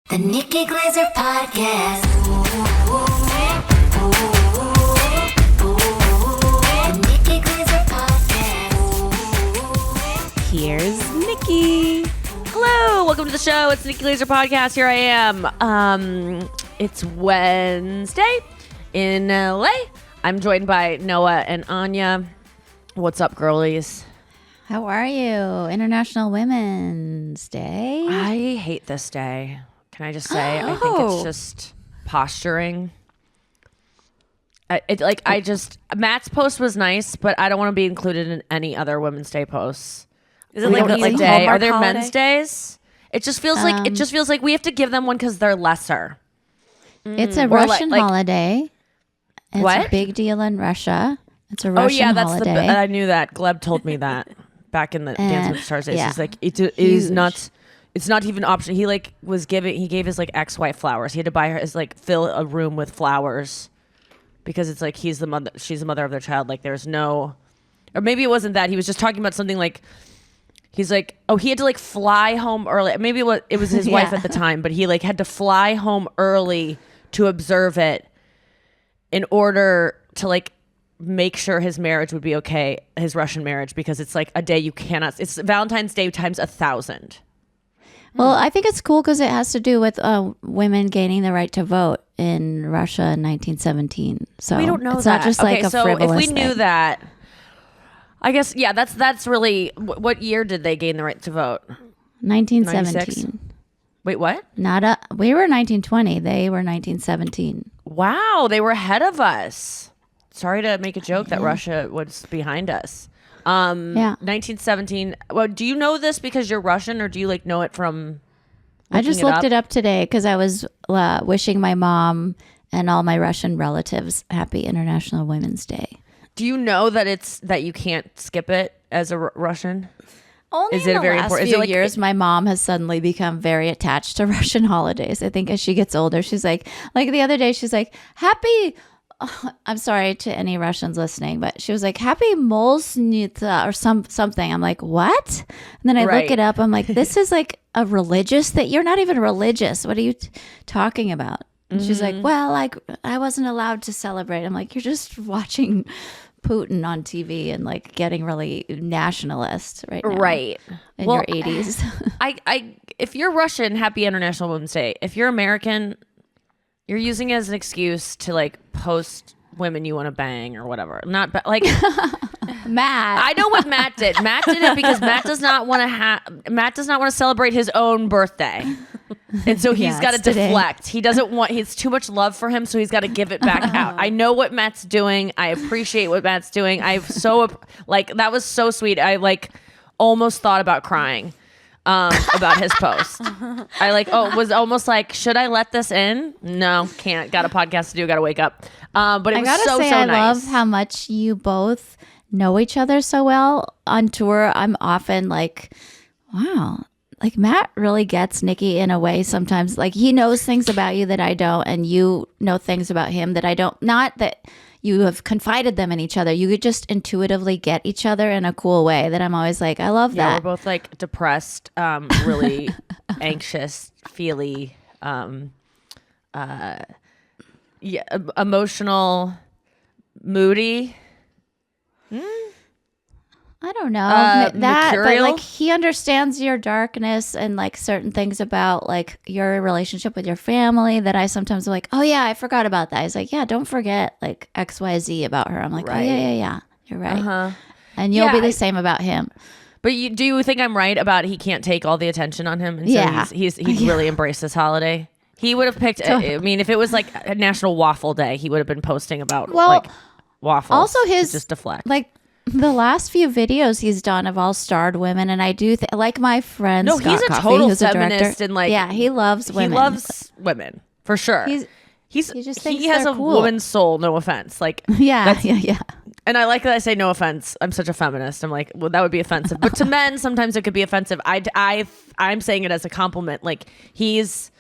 The Nikki Glaser Podcast. The Nikki Glaser Podcast. Here's Nikki. Hello, welcome to the show. It's Nikki Glaser Podcast. Here I am. It's Wednesday in LA. I'm joined by Noah and Anya. What's up, girlies? How are you? International Women's Day. I hate this day. Can I just say? I think it's just posturing. Matt's post was nice, but I don't want to be included in any other Women's Day posts. Is it like a day? Are there holiday? Men's days? It just feels like we have to give them one because they're lesser. It's a Russian holiday. It's what? A big deal in Russia. It's a Russian holiday. I knew that. Gleb told me that back in the Dance with the Stars days. He's like, it is not. It's not even an option. He gave his like ex-wife flowers. He had to buy her fill a room with flowers because it's like she's the mother of their child. Like there's no, or maybe it wasn't that. He was just talking about something like, he's like, oh, he had to like fly home early. Maybe it was his wife at the time, but he like had to fly home early to observe it in order to like make sure his marriage would be okay, his Russian marriage, because it's like a day you cannot. It's Valentine's Day times 1,000. Well, I think it's cool because it has to do with women gaining the right to vote in Russia in 1917. So we don't know it's that. not just like a frivolous if we knew thing. that, I guess that's really what year did they gain the right to vote? 1917. 96? Wait, what? We were 1920. They were 1917. Wow, they were ahead of us. Sorry to make a joke that Russia was behind us. 1917. Well, do you know this because you're Russian, or do you like know it from? I just looked it up today because I was wishing my mom and all my Russian relatives happy International Women's Day. Do you know that you can't skip it as a Russian? Only in the last few years, my mom has suddenly become very attached to Russian holidays. I think as she gets older, she's like the other day, she's like, happy. I'm sorry to any Russians listening, but she was like, happy Molsnita or something. I'm like, what? And then I look it up. I'm like, this is like a religious that you're not even religious. What are you talking about? And she's like, well, like I wasn't allowed to celebrate. I'm like, you're just watching Putin on TV and like getting really nationalist right now. Right. In your 80s. If you're Russian, happy International Women's Day. If you're American, you're using it as an excuse to like post women you want to bang or whatever. Not like Matt. I know what Matt did. Matt did it because Matt does not want to celebrate his own birthday. And so he's got to deflect. He doesn't want, it's too much love for him, so he's got to give it back out. I know what Matt's doing. I appreciate what Matt's doing. That was so sweet. I like almost thought about crying about his post. I was almost like, should I let this in? No, can't. Got a podcast to do. Got to wake up. But it was so nice. I love how much you both know each other so well. On tour, I'm often like, wow. Like Matt really gets Nikki in a way sometimes. Like he knows things about you that I don't, and you know things about him that I don't. Not that you have confided them in each other. You could just intuitively get each other in a cool way that I'm always like, I love that. We're both like depressed, really anxious, feely, emotional, moody. I don't know that, mercurial? but like he understands your darkness and like certain things about like your relationship with your family that I sometimes am like, oh yeah, I forgot about that. He's like, yeah, don't forget like XYZ about her. I'm like, oh yeah, you're right. And you'll be the same about him. But do you think I'm right about he can't take all the attention on him? And so he's really embraced this holiday. He would have picked. I mean, if it was like a National Waffle Day, he would have been posting about like waffles. Also, his just deflect like. The last few videos he's done have all starred women, and I do like my friend. No, Scott he's a Coffey, total who's feminist, and like he loves women. He loves women for sure. He has a woman's soul. No offense, like yeah. And I like that I say no offense. I'm such a feminist. I'm like, well, that would be offensive, but to men sometimes it could be offensive. I'm saying it as a compliment. Like he's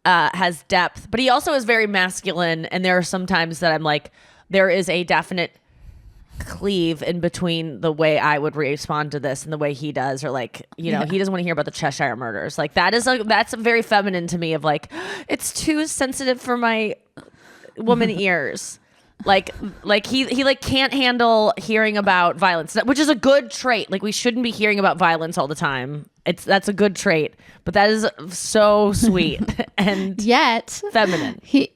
has depth, but he also is very masculine. And there are some times that I'm like, there is a definite cleave in between the way I would respond to this and the way he does, or like, you know, he doesn't want to hear about the Cheshire murders. Like that's very feminine to me, of like, it's too sensitive for my woman ears. Like he like can't handle hearing about violence, which is a good trait. Like we shouldn't be hearing about violence all the time. That's a good trait, but that is so sweet and yet feminine. He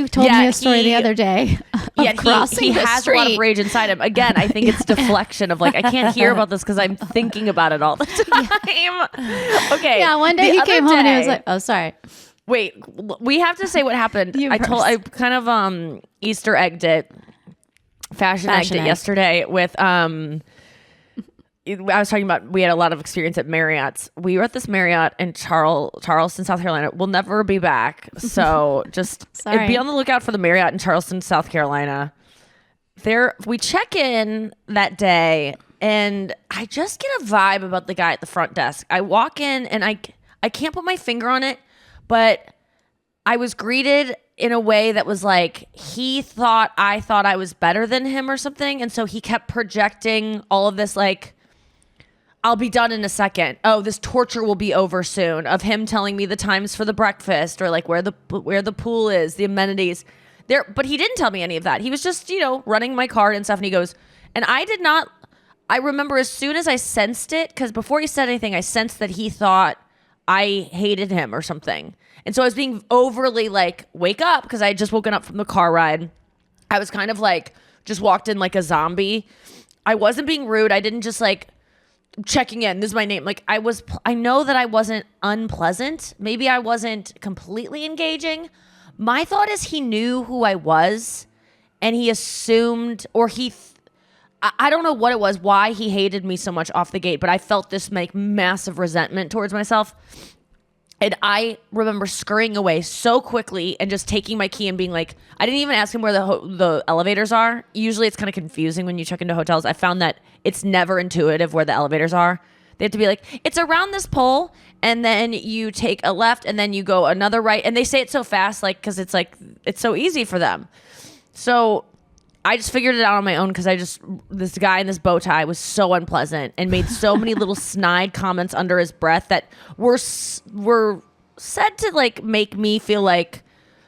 told me a story the other day. Yeah, he has a lot of rage inside him. Again, I think it's deflection of like, I can't hear about this because I'm thinking about it all the time. Okay. Yeah, one day he came home and he was like, "Oh, sorry." Wait, we have to say what happened. I kind of Easter egged it, fashion egged it yesterday with I was talking about, we had a lot of experience at Marriott's. We were at this Marriott in Charleston, South Carolina. We'll never be back. So just be on the lookout for the Marriott in Charleston, South Carolina. We check in that day and I just get a vibe about the guy at the front desk. I walk in and I can't put my finger on it, but I was greeted in a way that was like, he thought I was better than him or something. And so he kept projecting all of this, like, I'll be done in a second. Oh, this torture will be over soon, of him telling me the times for the breakfast or like where the pool is, the amenities there. But he didn't tell me any of that. He was just, running my card and stuff. And he goes, and I remember as soon as I sensed it, because before he said anything, I sensed that he thought I hated him or something. And so I was being overly like, wake up, because I had just woken up from the car ride. I was kind of like, just walked in like a zombie. I wasn't being rude. I didn't just like, checking in, this is my name. Like I know that I wasn't unpleasant. Maybe I wasn't completely engaging. My thought is he knew who I was and he assumed, or I don't know what it was, why he hated me so much off the gate, but I felt this like massive resentment towards myself. And I remember scurrying away so quickly and just taking my key and being like, I didn't even ask him where the elevators are. Usually it's kind of confusing when you check into hotels. I found that it's never intuitive where the elevators are. They have to be like, it's around this pole, and then you take a left, and then you go another right. And they say it so fast, like, because it's like, it's so easy for them. So I just figured it out on my own, because this guy in this bow tie was so unpleasant and made so many little snide comments under his breath that were said to like make me feel like,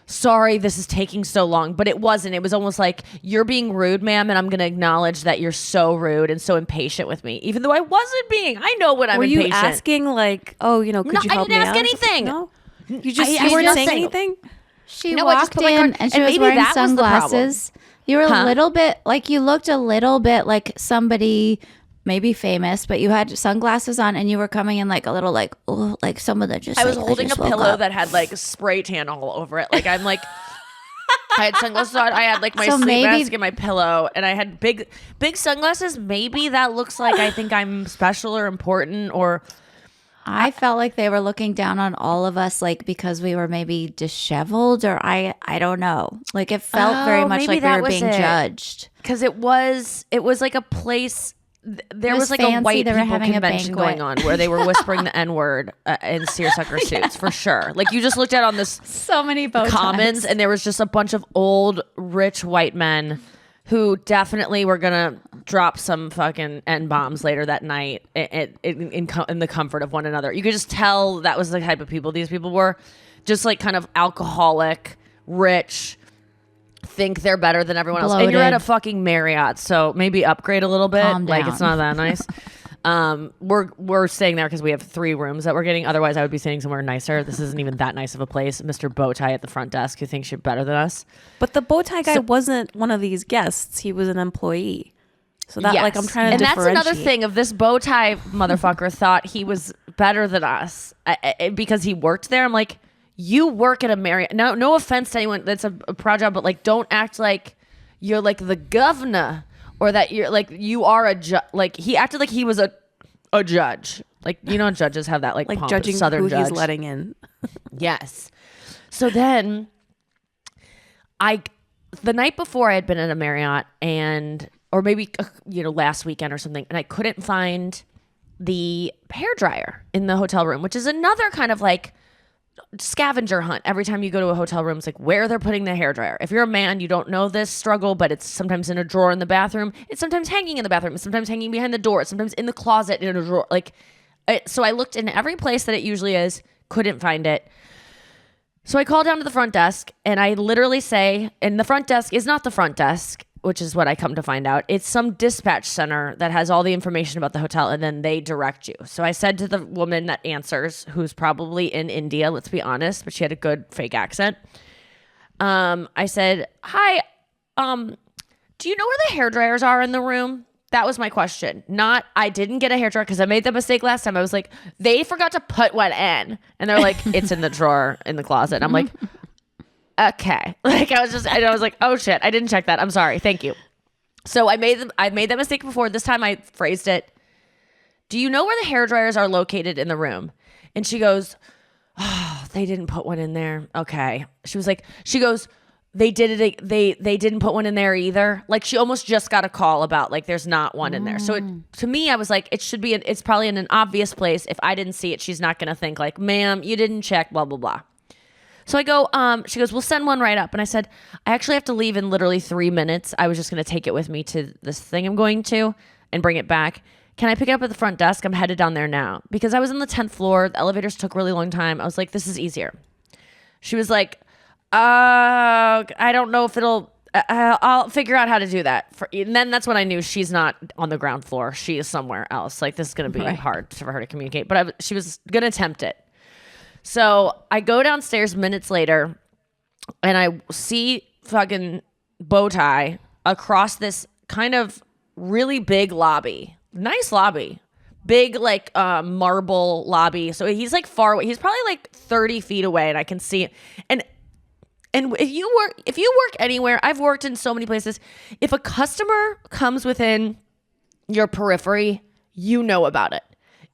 sorry, this is taking so long. But it wasn't. It was almost like, you're being rude, ma'am, and I'm going to acknowledge that you're so rude and so impatient with me, even though I wasn't being. I know when I'm impatient. Were you asking like, could you help me out? I didn't ask anything. No, you weren't saying anything. She walked in and she was wearing sunglasses. You were a little bit like, you looked a little bit like somebody maybe famous, but you had sunglasses on and you were coming in like a little like, oh, like someone that just, I was holding a pillow that had like spray tan all over it. Like I'm like, I had sunglasses on. I had like my sleep mask and my pillow, and I had big sunglasses. Maybe that looks like I think I'm special or important, or I felt like they were looking down on all of us, like because we were maybe disheveled, or I don't know. Like it felt very much like we were being judged. Because it was like a place. There was like a white people convention going on where they were whispering the N-word in seersucker suits for sure. Like you just looked out on this so many bow ties. Commons, and there was just a bunch of old rich white men who definitely were gonna drop some fucking N-bombs later that night in the comfort of one another. You could just tell that was the type of people these people were. Just like kind of alcoholic, rich, think they're better than everyone else. Bloated. And you're at a fucking Marriott, so maybe upgrade a little bit. Calm down. Like it's not that nice. We're staying there because we have 3 rooms that we're getting. Otherwise, I would be staying somewhere nicer. This isn't even that nice of a place. Mr. Bowtie at the front desk who thinks you're better than us. But the bowtie guy wasn't one of these guests. He was an employee. So that like I'm trying to differentiate. And that's another thing of this bowtie motherfucker thought he was better than us because he worked there. I'm like, you work at a Marriott. No offense to anyone that's a proud job, but like don't act like you're like the governor. Or that you're like, you are a judge. Like he acted like he was a judge. Like, judges have that like judging Southern who judge. He's letting in. Yes. So then the night before I had been at a Marriott or maybe, last weekend or something. And I couldn't find the hairdryer in the hotel room, which is another kind of like scavenger hunt every time you go to a hotel room. It's like where they're putting the hairdryer. If you're a man, you don't know this struggle, but it's sometimes in a drawer in the bathroom. It's sometimes hanging in the bathroom. It's sometimes hanging behind the door. It's sometimes in the closet in a drawer. So I looked in every place that it usually is, couldn't find it. So I call down to the front desk and I literally say, and the front desk is not the front desk, which is what I come to find out. It's some dispatch center that has all the information about the hotel and then they direct you. So I said to the woman that answers, who's probably in India, let's be honest, but she had a good fake accent. I said, hi, do you know where the hairdryers are in the room? That was my question. Not, I didn't get a hairdryer because I made the mistake last time. I was like, they forgot to put one in. And they're like, it's in the drawer in the closet. And I'm like, okay. I was like, oh shit, I didn't check that. I'm sorry. Thank you. So I made that mistake before. This time I phrased it. Do you know where the hairdryers are located in the room? And she goes, oh, they didn't put one in there. Okay. She goes, they did it. They didn't put one in there either. Like she almost just got a call about like, there's not one in there. So to me, I was like, it's probably in an obvious place. If I didn't see it, she's not going to think like, ma'am, you didn't check, blah, blah, blah. So I go, she goes, we'll send one right up. And I said, I actually have to leave in literally 3 minutes. I was just going to take it with me to this thing I'm going to and bring it back. Can I pick it up at the front desk? I'm headed down there now. Because I was on the 10th floor. The elevators took a really long time. I was like, this is easier. She was like, I don't know if I'll figure out how to do that. And then that's when I knew she's not on the ground floor. She is somewhere else. Like this is going to be hard for her to communicate. But she was going to attempt it. So I go downstairs minutes later and I see fucking Bowtie across this kind of really big lobby. Nice lobby. Big like marble lobby. So he's like far away. He's probably like 30 feet away and I can see it. And if you work anywhere, I've worked in so many places. If a customer comes within your periphery, you know about it.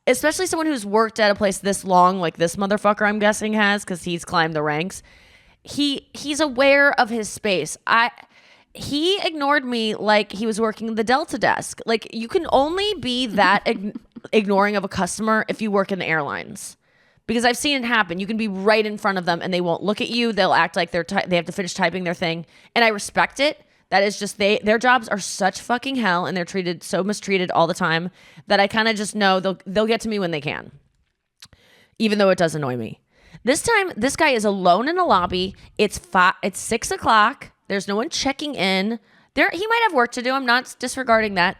Especially someone who's worked at a place this long, like this motherfucker I'm guessing has, because he's climbed the ranks. He's aware of his space. He ignored me like he was working the Delta desk. Like you can only be that ignoring of a customer if you work in the airlines. Because I've seen it happen. You can be right in front of them and they won't look at you. They'll act like they have to finish typing their thing. And I respect it. That is just their jobs are such fucking hell and they're so mistreated all the time that I kind of just know they'll get to me when they can. Even though it does annoy me. This time, this guy is alone in a lobby. It's 6 o'clock. There's no one checking in. He might have work to do. I'm not disregarding that.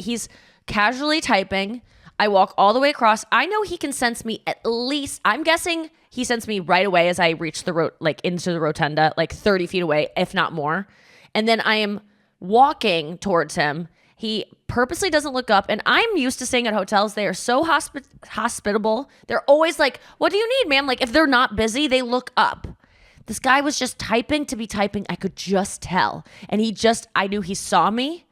He's casually typing. I walk all the way across. I know he can sense me at least. I'm guessing he sensed me right away as I reach into the rotunda, like 30 feet away, if not more. And then I am walking towards him. He purposely doesn't look up. And I'm used to staying at hotels. They are so hospitable. They're always like, what do you need, ma'am? Like if they're not busy, they look up. This guy was just typing to be typing. I could just tell. And I knew he saw me.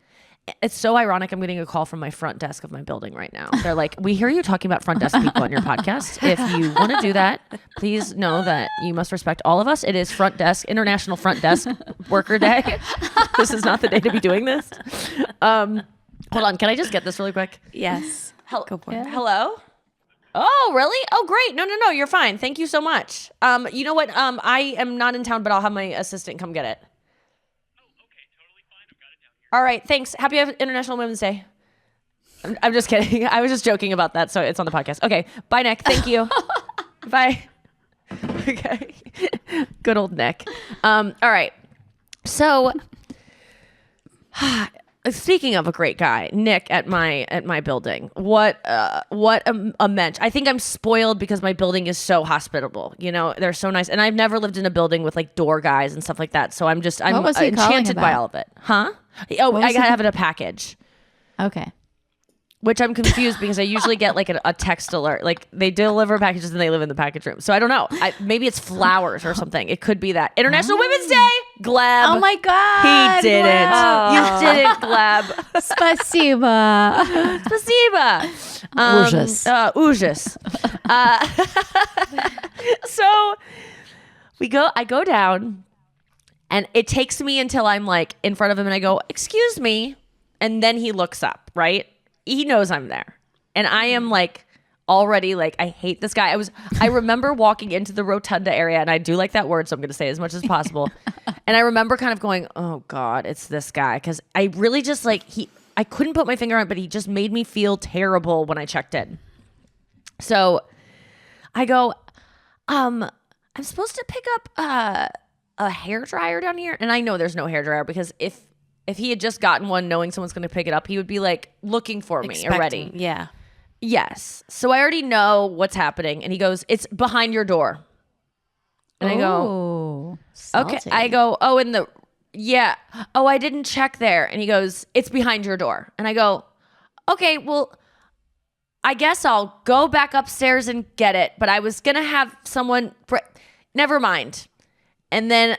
It's so ironic. I'm getting a call from my front desk of my building right now. They're like, we hear you talking about front desk people on your podcast. If you want to do that, please know that you must respect all of us. It is International Front Desk Worker Day. This is not the day to be doing this. Hold on. Can I just get this really quick? Yes. Go for it. Hello? Oh, really? Oh, great. No. You're fine. Thank you so much. You know what? I am not in town, but I'll have my assistant come get it. All right, thanks. Happy International Women's Day. I'm just kidding. I was just joking about that, so it's on the podcast. Okay, bye, Nick. Thank you. Bye. Okay. Good old Nick. All right. So, speaking of a great guy, Nick at my building. What a mensch. I think I'm spoiled because my building is so hospitable. You know, they're so nice, and I've never lived in a building with like door guys and stuff like that. So I'm enchanted by all of it. Huh? Oh, I gotta have it a package. Okay. Which I'm confused because I usually get like a text alert. Like they deliver packages and they live in the package room. So I don't know. Maybe it's flowers or something. It could be that. International Women's Day. Gleb. Oh my God. He did it. Wow. You did it, Gleb. Spasiba. Spasiba. Ужас. So I go down and it takes me until I'm like in front of him and I go, excuse me. And then he looks up, right? He knows I'm there. And I am like already like, I hate this guy. I remember walking into the rotunda area, and I do like that word, so I'm going to say as much as possible. And I remember kind of going, oh God, it's this guy. Cause I really just like, I couldn't put my finger on it, but he just made me feel terrible when I checked in. So I go, I'm supposed to pick up a hairdryer down here. And I know there's no hairdryer because if he had just gotten one knowing someone's going to pick it up, he would be like looking for me already. Yeah. Yes. So I already know what's happening. And he goes, it's behind your door. And I go, salty. okay. I go, oh, yeah. Oh, I didn't check there. And he goes, it's behind your door. And I go, okay, well, I guess I'll go back upstairs and get it. But I was going to have someone, never mind. And then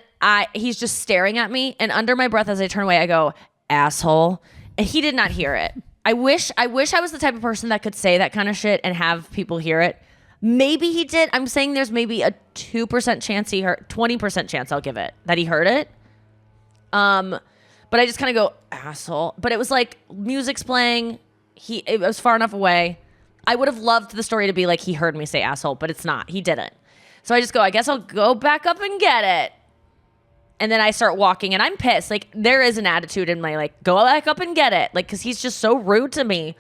he's just staring at me. And under my breath as I turn away, I go, asshole. And he did not hear it. I wish I was the type of person that could say that kind of shit and have people hear it. Maybe he did. I'm saying there's maybe a 2% chance he heard, 20% chance I'll give it that he heard it. But I just kind of go, asshole. But it was like music's playing. It was far enough away. I would have loved the story to be like he heard me say asshole, but it's not. He didn't. So I just go, I guess I'll go back up and get it. And then I start walking and I'm pissed. Like there is an attitude in my like, go back up and get it. Like, cause he's just so rude to me.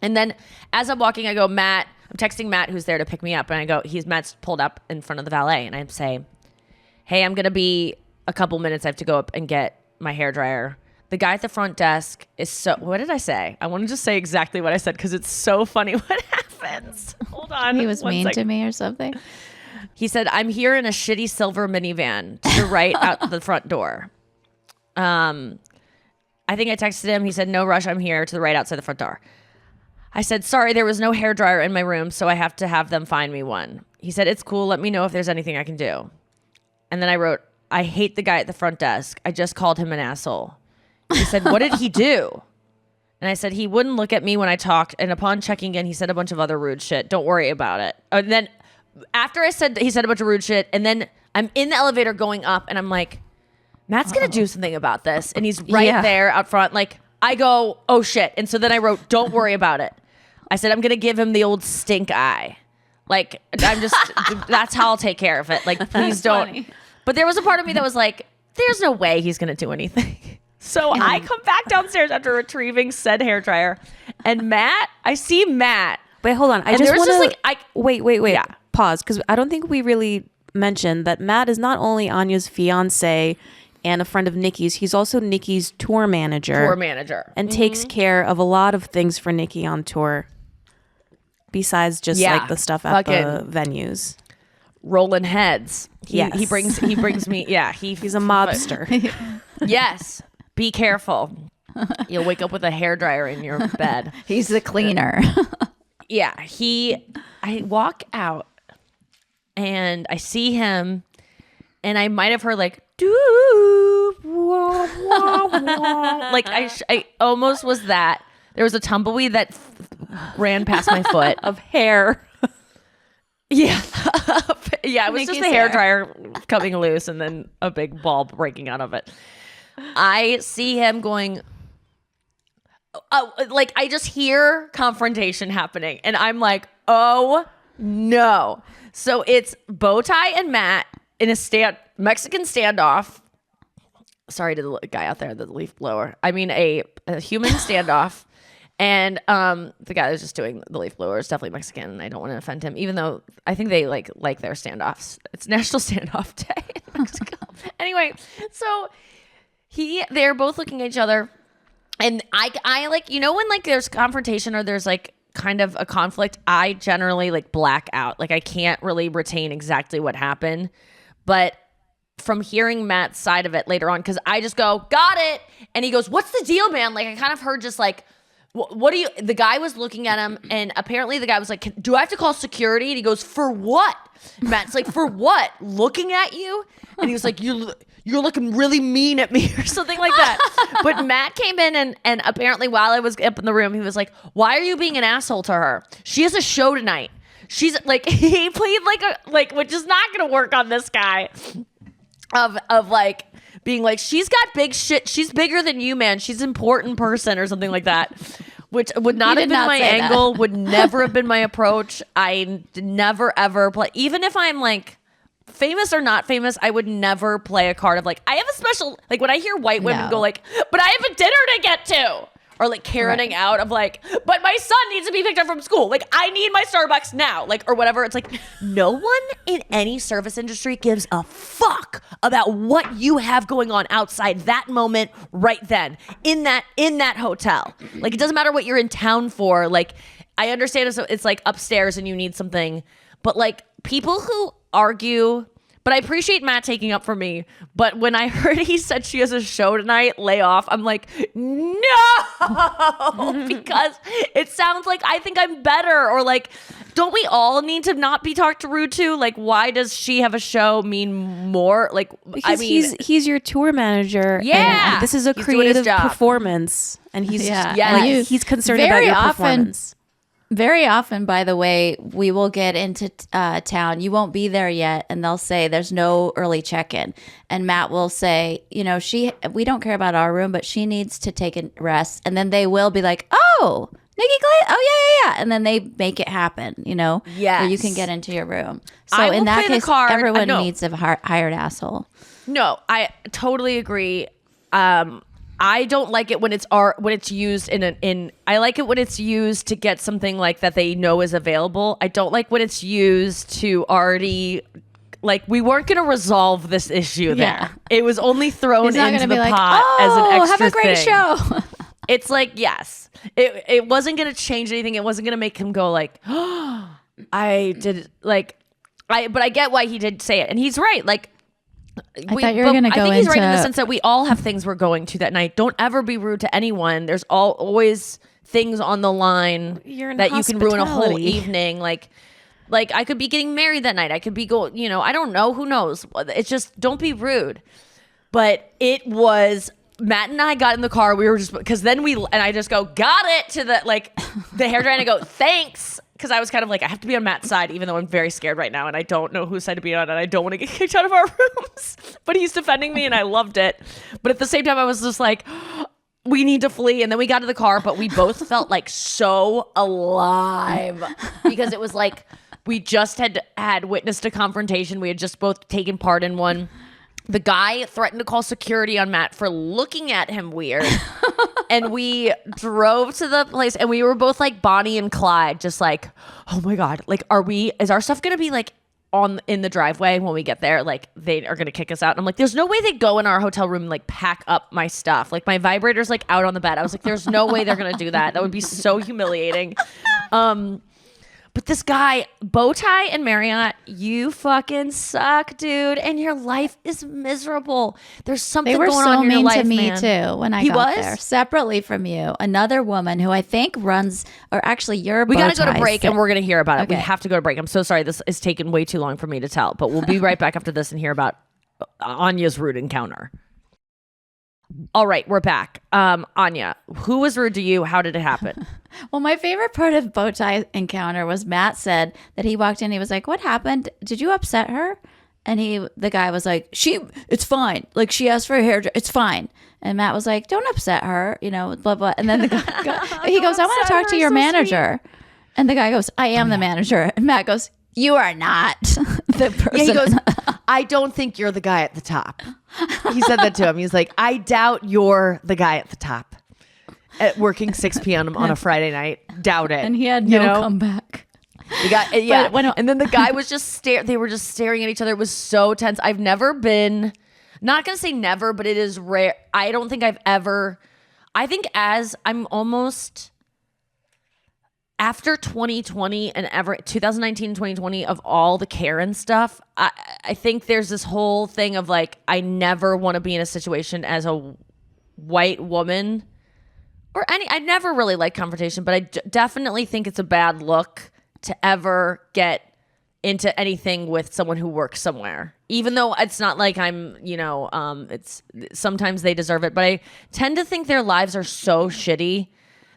And then as I'm walking, I go, Matt, I'm texting Matt who's there to pick me up. And I go, Matt's pulled up in front of the valet. And I say, hey, I'm going to be a couple minutes. I have to go up and get my hairdryer. The guy at the front desk is what did I say? I want to just say exactly what I said. Cause it's so funny what happens. Hold on. He was mean to me or something. He said, I'm here in a shitty silver minivan to the right out the front door. I think I texted him. He said, no rush. I'm here to the right outside the front door. I said, sorry, there was no hairdryer in my room, so I have to have them find me one. He said, it's cool. Let me know if there's anything I can do. And then I wrote, I hate the guy at the front desk. I just called him an asshole. He said, what did he do? And I said, he wouldn't look at me when I talked. And upon checking in, he said a bunch of other rude shit. Don't worry about it. And then after he said a bunch of rude shit, and then I'm in the elevator going up, and I'm like, Matt's gonna do something about this, and he's right there out front. Like I go, oh shit, and so then I wrote, don't worry about it. I said I'm gonna give him the old stink eye. Like I'm just, that's how I'll take care of it. Like please don't. Funny. But there was a part of me that was like, there's no way he's gonna do anything. So I come back downstairs after retrieving said hairdryer, and I see Matt. Wait, hold on. I just want to wait. Yeah. Pause, because I don't think we really mentioned that Matt is not only Anya's fiance and a friend of Nikki's, he's also Nikki's tour manager. And takes care of a lot of things for Nikki on tour besides just like the stuff at the venues. Rolling heads. He brings me. Yeah, he's a mobster. Yes. Be careful. You'll wake up with a hairdryer in your bed. He's the cleaner. Yeah, I walk out and I see him, and I might have heard like doo wah, wah, wah. Like I almost was that. There was a tumbleweed that ran past my foot of hair. Yeah, yeah. It was Nikki's just the hairdryer coming loose, and then a big ball breaking out of it. I see him going. Like I just hear confrontation happening, and I'm like, oh no. So it's Bowtie and Matt in a Mexican standoff. Sorry to the guy out there, the leaf blower. I mean a human standoff. And the guy that was just doing the leaf blower is definitely Mexican, and I don't want to offend him, even though I think they like their standoffs. It's National Standoff Day in Mexico. Anyway, so they're both looking at each other. And I like, you know, when like there's confrontation or there's like kind of a conflict, I generally like black out. Like I can't really retain exactly what happened. But from hearing Matt's side of it later on, because I just go, got it. And he goes, what's the deal, man? Like I kind of heard just like, what do you, the guy was looking at him, and apparently the guy was like, do I have to call security? And he goes, for what? Matt's like, for what? Looking at you? And he was like, you're looking really mean at me or something like that. But Matt came in and apparently while I was up in the room, he was like, why are you being an asshole to her? She has a show tonight. She's like, he played like which is not going to work on this guy of like being like, she's got big shit. She's bigger than you, man. She's an important person or something like that. which would not have been my angle, would never have been my approach. I never ever play, even if I'm like famous or not famous, I would never play a card of like, I have a special, like when I hear white women go like, but I have a dinner to get to, or like Karening out of like, but my son needs to be picked up from school. Like I need my Starbucks now, like, or whatever. It's like no one in any service industry gives a fuck about what you have going on outside that moment right then in that hotel. Like it doesn't matter what you're in town for. Like I understand it's like upstairs and you need something, but like people who argue, but I appreciate Matt taking up for me. But when I heard he said she has a show tonight, lay off, I'm like, no, because it sounds like I think I'm better. Or like, don't we all need to not be talked rude to? Like, why does she have a show mean more? Like, because he's your tour manager. Yeah, and this is a creative performance, and he's he's concerned about your performance. Very often, by the way, we will get into town. You won't be there yet. And they'll say there's no early check-in. And Matt will say, you know, we don't care about our room, but she needs to take a rest. And then they will be like, oh, Nikki Glaser. Oh, yeah. And then they make it happen, you know, where you can get into your room. So in that case, everyone needs a hired asshole. No, I totally agree. I don't like it when it's used I like it when it's used to get something like that they know is available. I don't like when it's used to already, like, we weren't going to resolve this issue there. Yeah. It was only thrown into the like, pot as an extra have a great thing. show. It's like, yes, it wasn't going to change anything. It wasn't going to make him go like, oh, I did like, but I get why he did say it. And he's right. Like, I thought you were going to go into... I think he's right in the sense that we all have things we're going to that night. Don't ever be rude to anyone. There's always things on the line that you can ruin a whole evening. Like I could be getting married that night. I could be going, you know, I don't know. Who knows? It's just, don't be rude. But it was... Matt and I got in the car. We were just... Because then I just go, got it, to the, like, the hairdryer, and I go, thanks. Because I was kind of like, I have to be on Matt's side, even though I'm very scared right now, and I don't know whose side to be on, and I don't want to get kicked out of our rooms. But he's defending me, and I loved it. But at the same time, I was just like, we need to flee. And then we got to the car, but we both felt like so alive. Because it was like, we just had witnessed a confrontation. We had just both taken part in one. The guy threatened to call security on Matt for looking at him weird. And we drove to the place and we were both like Bonnie and Clyde, just like, oh my God, like, is our stuff going to be like in the driveway when we get there? Like they are going to kick us out. And I'm like, there's no way they'd go in our hotel room and like pack up my stuff. Like my vibrator's like out on the bed. I was like, there's no way they're going to do that. That would be so humiliating. But this guy, Bowtie and Marriott, you fucking suck, dude, and your life is miserable. There's something going on in your life, man. They were so mean to me too when I got there. Separately from you, another woman who I think runs, or actually your Bowtie. We got to go to break and we're going to hear about it. Okay. We have to go to break. I'm so sorry. This is taking way too long for me to tell, but we'll be right back after this and hear about Anya's rude encounter. All right, we're back. Anya, who was rude to you? How did it happen? Well, my favorite part of Bowtie encounter was Matt said that he walked in. He was like, "What happened? Did you upset her?" And the guy was like, "It's fine. Like she asked for a hair. It's fine." And Matt was like, "Don't upset her, you know, blah blah." And then the guy he goes, "I want to talk to your manager." Sweet. And the guy goes, "I am the manager." And Matt goes, "You are not the person." Yeah, he goes, "I don't think you're the guy at the top." He said that to him. He's like, "I doubt you're the guy at the top at working 6 p.m. on a Friday night. Doubt it." And he had no comeback. You got, yeah. And then the guy was just they were just staring at each other. It was so tense. I've never been, not going to say never, but it is rare. I don't think I've ever, I think as I'm almost, after 2020 and 2019 and 2020 of all the Karen stuff, I think there's this whole thing of like, I never want to be in a situation as a white woman or I never really like confrontation, but I definitely think it's a bad look to ever get into anything with someone who works somewhere, even though it's not like I'm, it's sometimes they deserve it, but I tend to think their lives are so shitty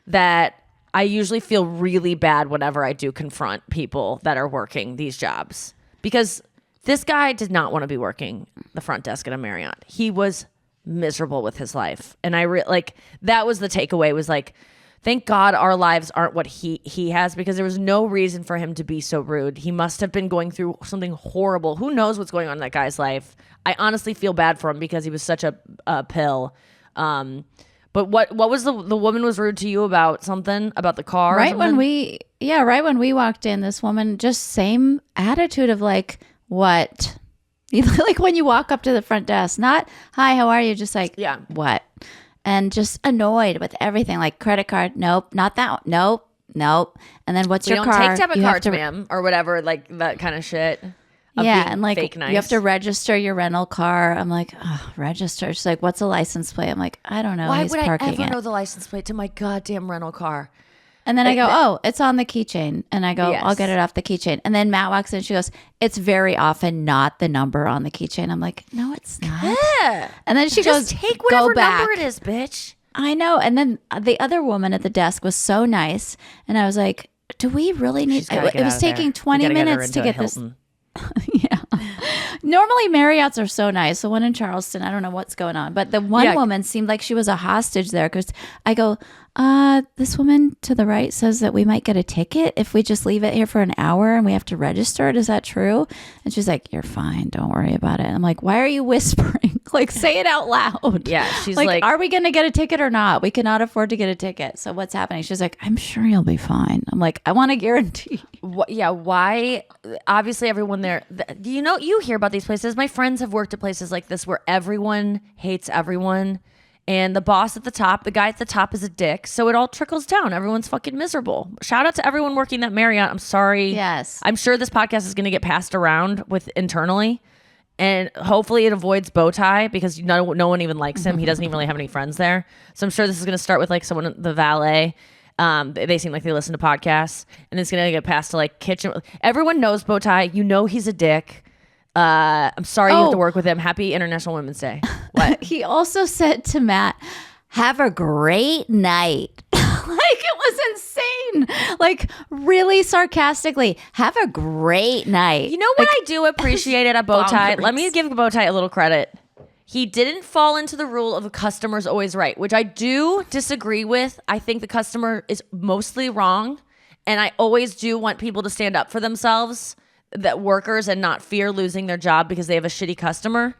that I usually feel really bad whenever I do confront people that are working these jobs, because this guy did not want to be working the front desk at a Marriott. He was miserable with his life. And that was the takeaway, was like, Thank God our lives aren't what he has, because there was no reason for him to be so rude. He must have been going through something horrible. Who knows what's going on in that guy's life? I honestly feel bad for him because he was such a pill. But what was the woman was rude to you about something about the car? Right when we walked in, this woman just same attitude of like, what? Like when you walk up to the front desk, not hi, how are you? Just like, yeah, what? And just annoyed with everything, like credit card, nope, not that one, nope. And then what's your car? We don't take debit cards, ma'am, or whatever, like that kind of shit. Yeah, and like fake nice. You have to register your rental car. I'm like, oh, register. She's like, what's a license plate? I'm like, I don't know. Why He's would parking I ever it. know the license plate to my goddamn rental car? And then I go, oh, it's on the keychain. And I go, yes. I'll get it off the keychain. And then Matt walks in. She goes, it's very often not the number on the keychain. I'm like, no, it's not. Yeah. And then she just goes, take whatever go back. number it is, bitch. I know. And then the other woman at the desk was so nice. And I was like, do we really need... It was taking 20 minutes to get this... Yeah. Normally Marriott's are so nice. The one in Charleston, I don't know what's going on, but the one woman seemed like she was a hostage there, because I go, this woman to the right says that we might get a ticket if we just leave it here for an hour and we have to register it. Is that true? And she's like, you're fine, don't worry about it. I'm like, why are you whispering? Like, say it out loud. Yeah, she's like, are we going to get a ticket or not? We cannot afford to get a ticket. So what's happening? She's like, I'm sure you'll be fine. I'm like, I want to guarantee. Why? Obviously everyone there, you hear about these places. My friends have worked at places like this where everyone hates everyone, and the boss at the top, the guy at the top is a dick, so it all trickles down. Everyone's fucking miserable. Shout out to everyone working at Marriott. I'm sorry. Yes. I'm sure this podcast is going to get passed around with internally, and hopefully it avoids Bowtie, because no one even likes him. He doesn't even really have any friends there. So I'm sure this is going to start with like someone, the valet. They seem like they listen to podcasts, and it's going to get passed to like kitchen. Everyone knows Bowtie. You know he's a dick. I'm sorry you have to work with him. Happy International Women's Day. What? He also said to Matt, have a great night. Like, it was insane. Like, really sarcastically, have a great night. You know what I do appreciate it at Bowtie? Let me give Bowtie a little credit. He didn't fall into the rule of the customer's always right, which I do disagree with. I think the customer is mostly wrong, and I always do want people to stand up for themselves, that workers, and not fear losing their job because they have a shitty customer.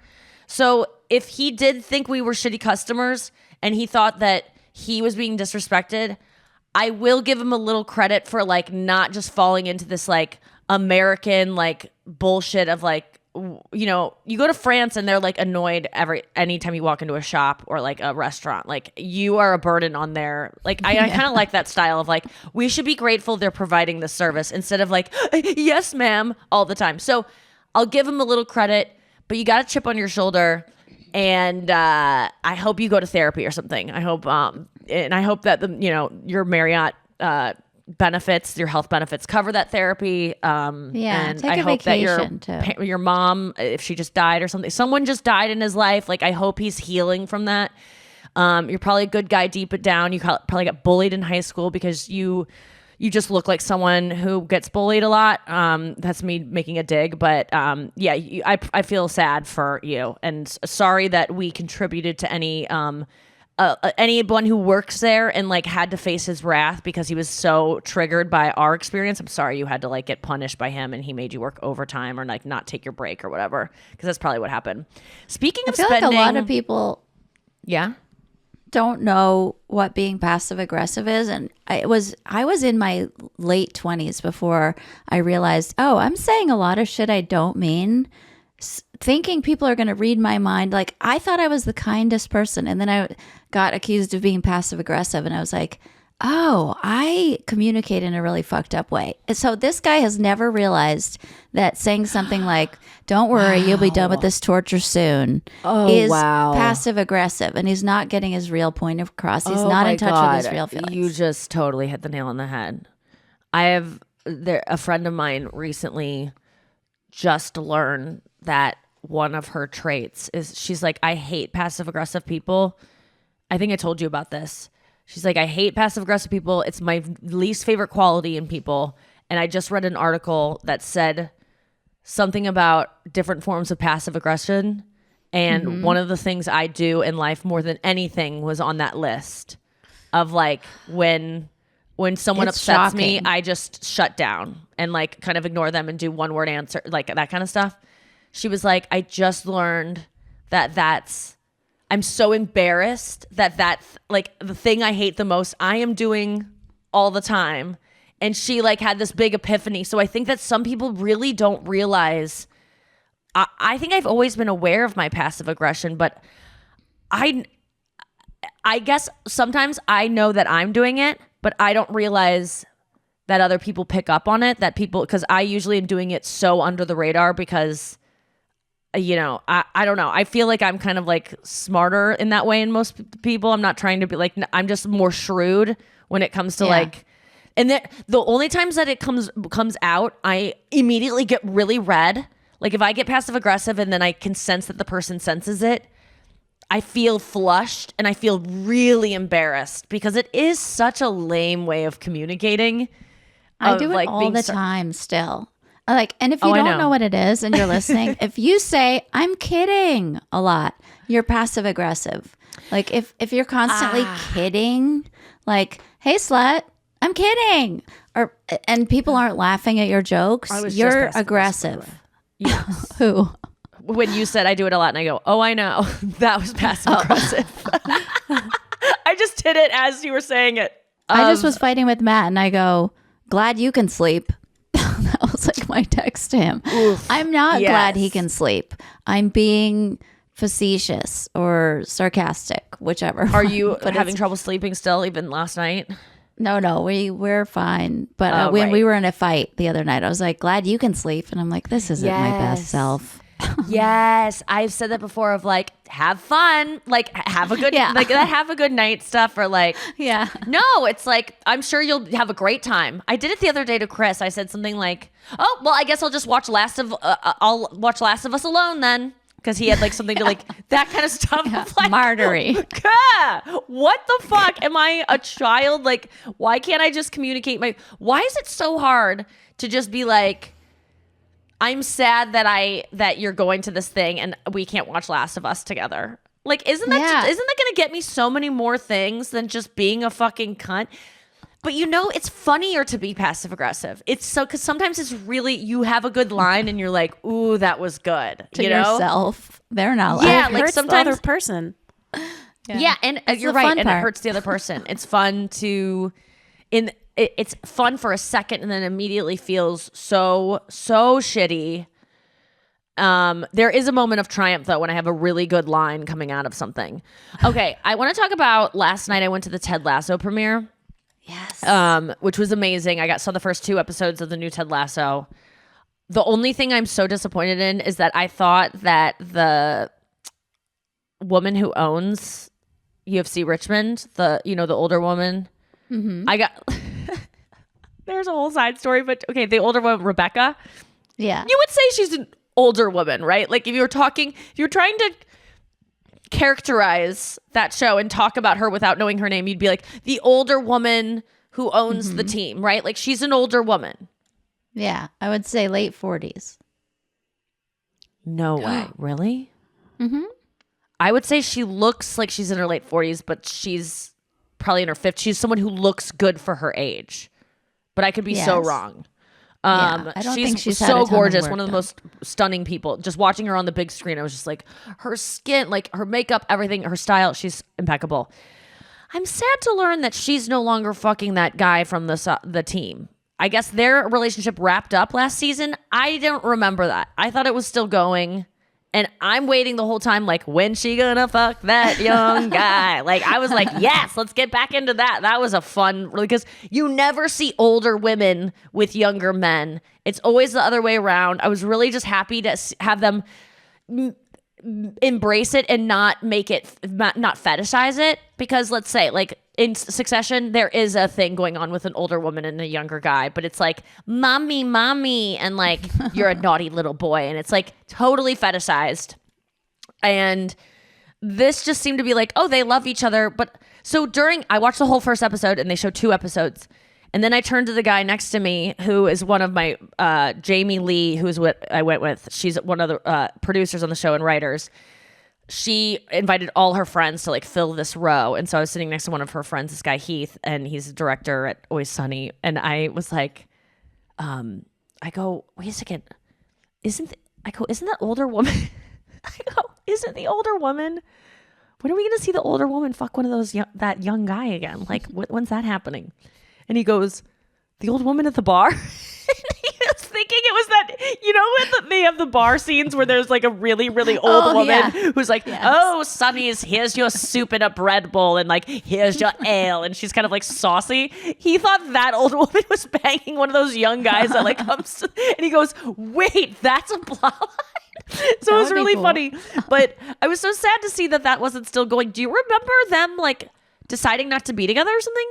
So if he did think we were shitty customers and he thought that he was being disrespected, I will give him a little credit for like not just falling into this like American like bullshit of like, you know, you go to France and they're like annoyed anytime you walk into a shop or like a restaurant. Like, you are a burden on their, like, I kind of like that style of like, we should be grateful they're providing the service instead of like, yes, ma'am, all the time. So I'll give them a little credit, but you got a chip on your shoulder, and I hope you go to therapy or something. I hope, and I hope that your Marriott benefits, your health benefits cover that therapy. And take I a hope that vacation your mom, if she just died or something, someone just died in his life. Like, I hope he's healing from that. You're probably a good guy deep it down. You probably got bullied in high school because you just look like someone who gets bullied a lot. That's me making a dig, but I feel sad for you, and sorry that we contributed to anyone who works there and like had to face his wrath because he was so triggered by our experience. I'm sorry you had to like get punished by him and he made you work overtime or like not take your break or whatever, because that's probably what happened. Speaking of spending, like a lot of people don't know what being passive aggressive is, and I was in my late 20s before I realized, I'm saying a lot of shit I don't mean, thinking people are going to read my mind. Like, I thought I was the kindest person, and then I got accused of being passive aggressive, and I was like, I communicate in a really fucked up way. And so this guy has never realized that saying something like, don't worry, you'll be done with this torture soon, is passive aggressive, and he's not getting his real point across. He's not in touch with his real feelings. You just totally hit the nail on the head. I have a friend of mine recently just learned that one of her traits is, she's like, I hate passive aggressive people. I think I told you about this. She's like, I hate passive aggressive people. It's my least favorite quality in people. And I just read an article that said something about different forms of passive aggression. And one of the things I do in life more than anything was on that list. of like when someone It's upsets me, shocking. I just shut down and like kind of ignore them and do one word answer, like that kind of stuff. She was like, I just learned I'm so embarrassed that's like the thing I hate the most I am doing all the time. And she like had this big epiphany. So I think that some people really don't realize. I think I've always been aware of my passive aggression, but I guess sometimes I know that I'm doing it, but I don't realize that other people pick up on it, because I usually am doing it so under the radar because, you know, I don't know. I feel like I'm kind of like smarter in that way in most people. I'm not trying to be like, I'm just more shrewd when it comes to like, and the only times that it comes out, I immediately get really red. Like if I get passive aggressive and then I can sense that the person senses it, I feel flushed and I feel really embarrassed because it is such a lame way of communicating. I do it all the time still. Like, and if you don't know what it is and you're listening, if you say, I'm kidding a lot, you're passive aggressive. Like if you're constantly kidding, like, hey slut, I'm kidding. And people aren't laughing at your jokes, you're aggressive. Yes. Who? When you said I do it a lot and I go, oh, I know. That was passive aggressive. I just did it as you were saying it. I just was fighting with Matt and I go, glad you can sleep. That was like my text to him. Oof, I'm not glad he can sleep. I'm being facetious or sarcastic, whichever. Are you having trouble sleeping still, even last night? No, we're fine. But when we were in a fight the other night, I was like, glad you can sleep. And I'm like, this isn't my best self. Yes, I've said that before of like, have fun, like have a good, like that have a good night stuff or like, no, it's like, I'm sure you'll have a great time. I did it the other day to Chris. I said something like, oh, well, I guess I'll just watch I'll watch Last of Us alone then. Because he had like something to like that kind of stuff. Like, martyry. What the fuck? Am I a child? Like, why can't I just communicate why is it so hard to just be like, I'm sad that you're going to this thing and we can't watch Last of Us together. Like, isn't that gonna get me so many more things than just being a fucking cunt? But you know, it's funnier to be passive aggressive. It's so, because sometimes it's really, you have a good line and you're like, ooh, that was good. To you know? yourself. They're not like, like sometimes the other person. Yeah, and you're right, and it hurts the other person. It's fun to, it's fun for a second and then immediately feels so shitty. There is a moment of triumph though when I have a really good line coming out of something. Okay, I want to talk about last night I went to the Ted Lasso premiere. Yes. Which was amazing. I saw the first 2 episodes of the new Ted Lasso. The only thing I'm so disappointed in is that I thought that the woman who owns UFC Richmond, the older woman, I got there's a whole side story, but okay, the older woman, Rebecca. Yeah. You would say she's an older woman, right? Like if you're trying to characterize that show and talk about her without knowing her name, you'd be like the older woman who owns the team, right? Like she's an older woman. Yeah, I would say late 40s. No way. Really? Mm-hmm. I would say she looks like she's in her late 40s, but she's probably in her 50s. She's someone who looks good for her age, but I could be so wrong. I don't think she's had a so ton of gorgeous. work One of the done. most stunning people. Just watching her on the big screen, I was just like, her skin, like her makeup, everything, her style, she's impeccable. I'm sad to learn that she's no longer fucking that guy from the team. I guess their relationship wrapped up last season. I don't remember that. I thought it was still going. And I'm waiting the whole time, like, when she gonna fuck that young guy? Like, I was like, yes, let's get back into that. That was a fun, because you never see older women with younger men. It's always the other way around. I was really just happy to have them embrace it and not make it, not fetishize it. Because let's say, like, in Succession, there is a thing going on with an older woman and a younger guy, but it's like, mommy, and like, you're a naughty little boy. And it's like totally fetishized. And this just seemed to be like, oh, they love each other. But so I watched the whole first episode and they showed 2 episodes. And then I turned to the guy next to me, who is one of my, Jamie Lee, who's what I went with. She's one of the producers on the show and writers. she invited all her friends to like fill this row. And so I was sitting next to one of her friends, this guy Heath, and he's a director at Always Sunny. And I was like, I go, wait a second, isn't that older woman? I go, isn't the older woman? When are we going to see the older woman fuck one of those that young guy again? Like, when's that happening? And he goes, the old woman at the bar. He was thinking it was that, when they have the bar scenes where there's like a really, really old woman who's like, oh, Sonny's, here's your soup in a bread bowl, and like, here's your ale. And she's kind of like saucy. He thought that old woman was banging one of those young guys that like comes, and he goes, wait, that's a plot line. So it was really funny. But I was so sad to see that wasn't still going. Do you remember them like deciding not to be together or something?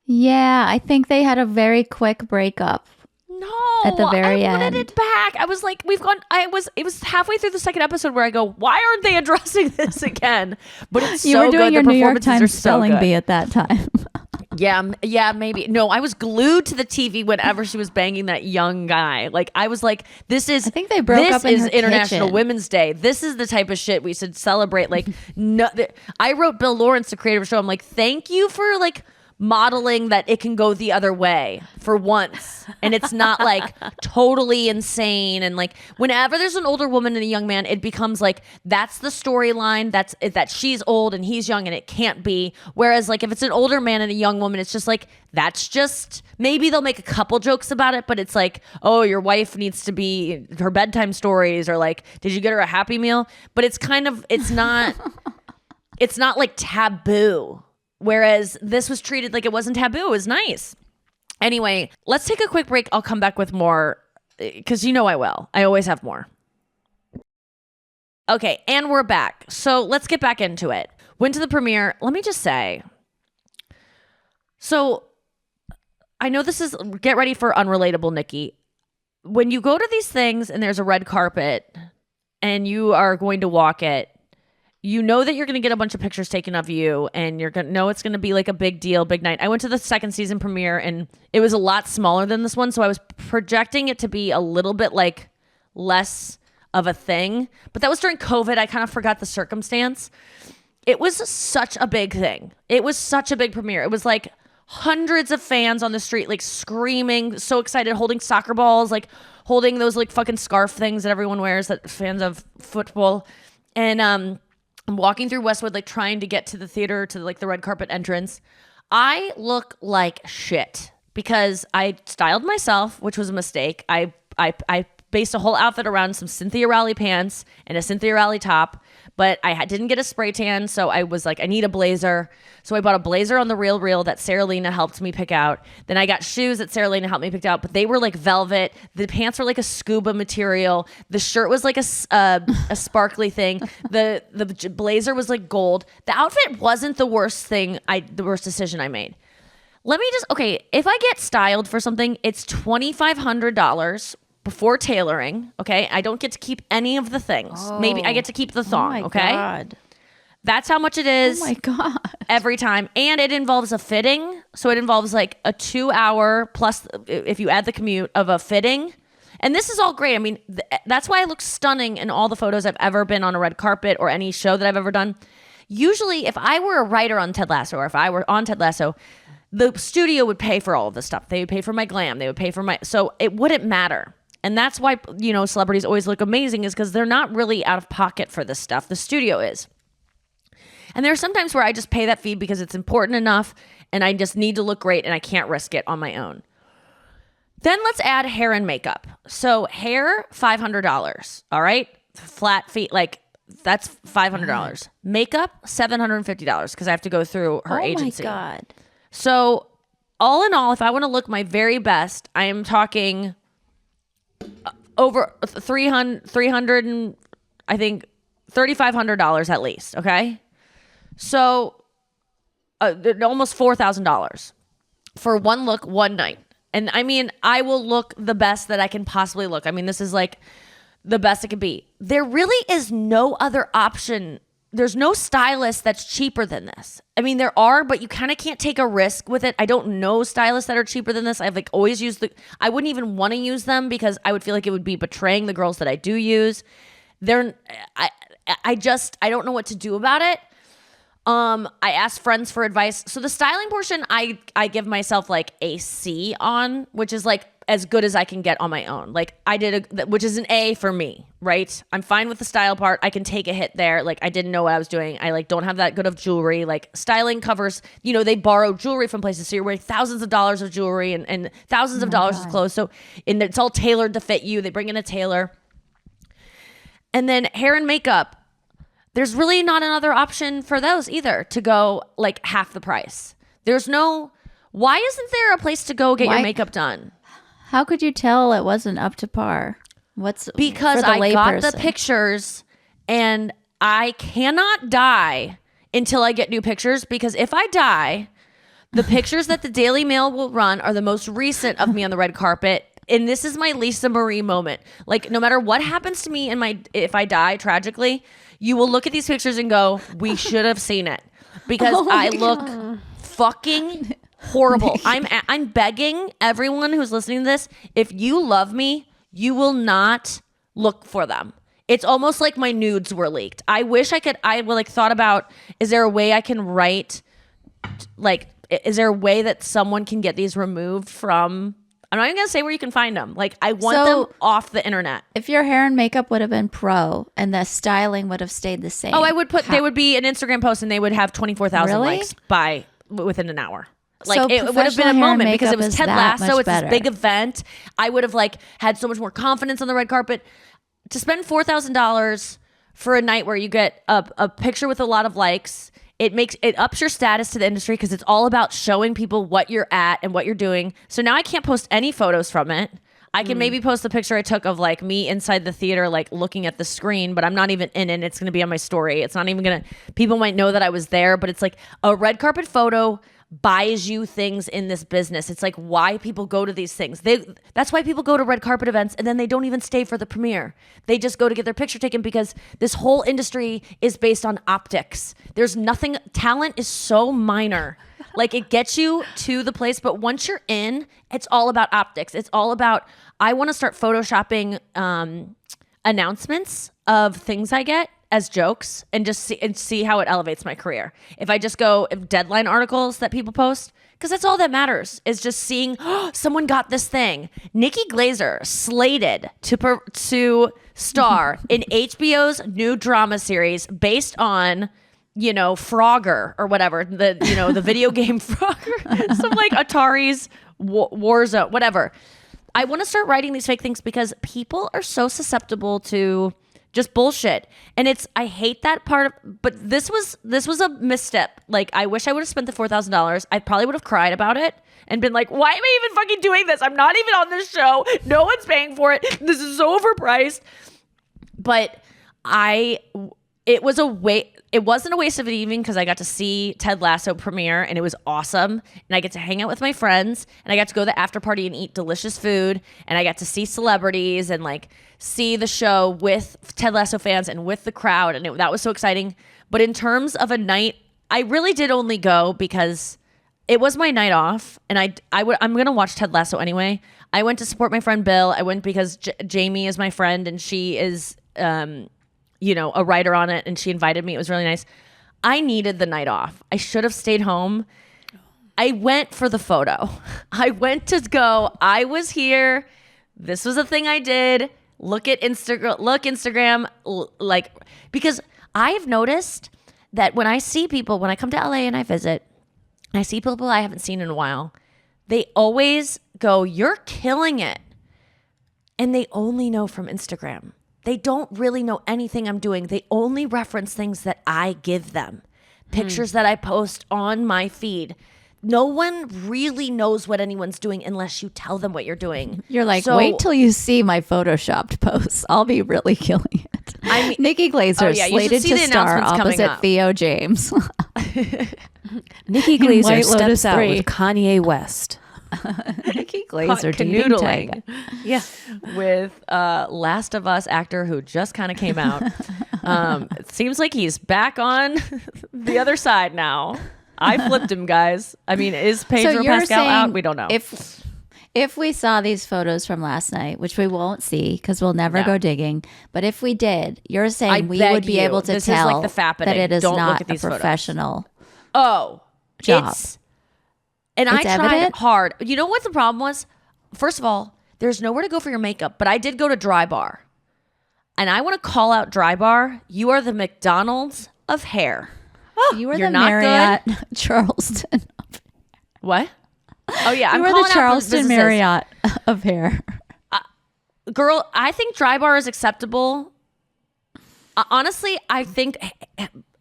Yeah, I think they had a very quick breakup. No, at the very end. I wanted it back. I was like, it was halfway through the second episode where I go, why aren't they addressing this again? But it's you so were doing good. Your the New York performances Times are so spelling good. bee at that time. Yeah, maybe. No, I was glued to the TV whenever she was banging that young guy. Like, I was like, this is. I think they broke up in This is her International kitchen. Women's Day. This is the type of shit we should celebrate. Like, I wrote Bill Lawrence, the creator of the show. I'm like, thank you for like modeling that it can go the other way for once, and it's not like totally insane. And like, whenever there's an older woman and a young man, it becomes like that's the storyline. That's that she's old and he's young, and it can't be. Whereas like if it's an older man and a young woman, it's just like that's just maybe they'll make a couple jokes about it, but it's like, oh, your wife needs to be her bedtime stories, or like, did you get her a Happy Meal? But it's kind of it's not like taboo. Whereas this was treated like it wasn't taboo. It was nice. Anyway, let's take a quick break. I'll come back with more because I will. I always have more. Okay, and we're back. So let's get back into it. Went to the premiere. Let me just say. So I know this is get ready for Unrelatable, Nikki. When you go to these things and there's a red carpet and you are going to walk it, you know that you're going to get a bunch of pictures taken of you, and you're going to know it's going to be like a big deal, big night. I went to the second season premiere, and it was a lot smaller than this one, so I was projecting it to be a little bit like less of a thing. But that was during COVID. I kind of forgot the circumstance. It was such a big thing. It was such a big premiere. It was like hundreds of fans on the street, like screaming, so excited, holding soccer balls, like holding those like fucking scarf things that everyone wears, that fans of football. And I'm walking through Westwood, like trying to get to the theater, to like the red carpet entrance. I look like shit because I styled myself, which was a mistake. I based a whole outfit around some Cynthia Rowley pants and a Cynthia Rowley top, but I didn't get a spray tan, so I was like, I need a blazer. So I bought a blazer on the Real that Sarah Lena helped me pick out. Then I got shoes that Sarah Lena helped me pick out, but they were like velvet. The pants were like a scuba material. The shirt was like a sparkly thing. The blazer was like gold. The outfit wasn't the worst decision I made. Let me just, okay, if I get styled for something, it's $2,500 before tailoring, okay? I don't get to keep any of the things. Maybe I get to keep the thong, okay? God. That's how much it is. Oh my God. Every time. And it involves a fitting. So it involves like a 2-hour plus, if you add the commute, of a fitting. And this is all great. I mean, that's why I look stunning in all the photos I've ever been on a red carpet or any show that I've ever done. Usually, if I were a writer on Ted Lasso, or if I were on Ted Lasso, the studio would pay for all of this stuff. They would pay for my glam. They would pay for so it wouldn't matter. And that's why, celebrities always look amazing, is because they're not really out of pocket for this stuff. The studio is. And there are some times where I just pay that fee because it's important enough and I just need to look great and I can't risk it on my own. Then let's add hair and makeup. So hair, $500. All right? Flat fee, like that's $500. Makeup, $750 because I have to go through her agency. Oh my God. So all in all, if I want to look my very best, I am talking over 300 and I think $3,500 at least. Okay. So almost $4,000 for one look, one night. And I mean, I will look the best that I can possibly look. I mean, this is like the best it could be. There really is no other option. There's no stylist that's cheaper than this. I mean, there are, but you kind of can't take a risk with it. I don't know stylists that are cheaper than this. I've like always used I wouldn't even want to use them because I would feel like it would be betraying the girls that I do use. I don't know what to do about it. I asked friends for advice. So the styling portion, I give myself like a C on, which is like as good as I can get on my own. Like I did which is an A for me, right? I'm fine with the style part. I can take a hit there. Like I didn't know what I was doing. I like don't have that good of jewelry. Like styling covers, they borrow jewelry from places. So you're wearing thousands of dollars of jewelry and thousands of dollars of clothes. So it's all tailored to fit you. They bring in a tailor. And then hair and makeup. There's really not another option for those either to go like half the price. Why isn't there a place to go get your makeup done? How could you tell it wasn't up to par? Because I got the pictures and I cannot die until I get new pictures, because if I die, the pictures that the Daily Mail will run are the most recent of me on the red carpet. And this is my Lisa Marie moment. Like no matter what happens to me if I die tragically, you will look at these pictures and go, we should have seen it, because I look fucking horrible. I'm begging everyone who's listening to this, if you love me, you will not look for them. It's almost like my nudes were leaked. I wish I thought about, is there a way I can write, like, is there a way that someone can get these removed from, I'm not even going to say where you can find them. Like, I want them off the internet. If your hair and makeup would have been pro and the styling would have stayed the same. Oh, they would be an Instagram post and they would have 24,000 likes within an hour. Like so it would have been a moment because it was Ted Lasso. It's this big event. I would have like had so much more confidence on the red carpet. To spend $4,000 for a night where you get a picture with a lot of likes, it ups your status to the industry because it's all about showing people what you're at and what you're doing. So now I can't post any photos from it. I can maybe post the picture I took of like me inside the theater, like looking at the screen, but I'm not even in it. It's going to be on my story. It's not even going to, people might know that I was there, but it's like a red carpet photo buys you things in this business. It's like why people go to these things. That's why people go to red carpet events and then they don't even stay for the premiere. They just go to get their picture taken because this whole industry is based on optics. There's nothing, talent is so minor. Like it gets you to the place, but once you're in, it's all about optics. It's all about, I want to start photoshopping announcements of things I get as jokes and just see how it elevates my career. If I just go deadline articles that people post, because that's all that matters is just seeing someone got this thing. Nikki Glaser slated to star in HBO's new drama series based on Frogger or whatever, the video game Frogger, some like Atari's Warzone, whatever. I want to start writing these fake things because people are so susceptible to just bullshit. And I hate that part but this was a misstep. Like I wish I would have spent the $4,000. I probably would have cried about it and been like, why am I even fucking doing this? I'm not even on this show. No one's paying for it. This is so overpriced. But it wasn't a waste of an evening because I got to see Ted Lasso premiere and it was awesome. And I get to hang out with my friends and I got to go to the after party and eat delicious food. And I got to see celebrities and like see the show with Ted Lasso fans and with the crowd. And that was so exciting. But in terms of a night, I really did only go because it was my night off. And I'm going to watch Ted Lasso anyway. I went to support my friend Bill. I went because Jamie is my friend and she is, a writer on it, and she invited me. It was really nice. I needed the night off. I should have stayed home. I went for the photo. I went to go, I was here. This was a thing I did. Look Instagram, like, because I've noticed that when I see people, when I come to LA and I visit, and I see people I haven't seen in a while, they always go, you're killing it. And they only know from Instagram. They don't really know anything I'm doing. They only reference things that I give them. Pictures that I post on my feed. No one really knows what anyone's doing unless you tell them what you're doing. You're like, wait till you see my photoshopped posts. I'll be really killing it. Nikki Glaser slated to star opposite Theo James. Nikki Glaser steps out with Kanye West. Nikki Glaser canoodling, with Last of Us actor who just kind of came out. It seems like he's back on the other side now. I flipped him, guys. I mean, is Pedro Pascal out? We don't know. If we saw these photos from last night, which we won't see because we'll never go digging, but if we did, you're saying we would be able to tell that it is not a professional job. I tried hard. You know what the problem was? First of all, there's nowhere to go for your makeup, but I did go to Dry Bar. And I want to call out Dry Bar. You are the McDonald's of hair. You are the Marriott Charleston. What? Oh yeah, you are the Charleston Marriott of hair. Girl, I think Dry Bar is acceptable. Honestly, I think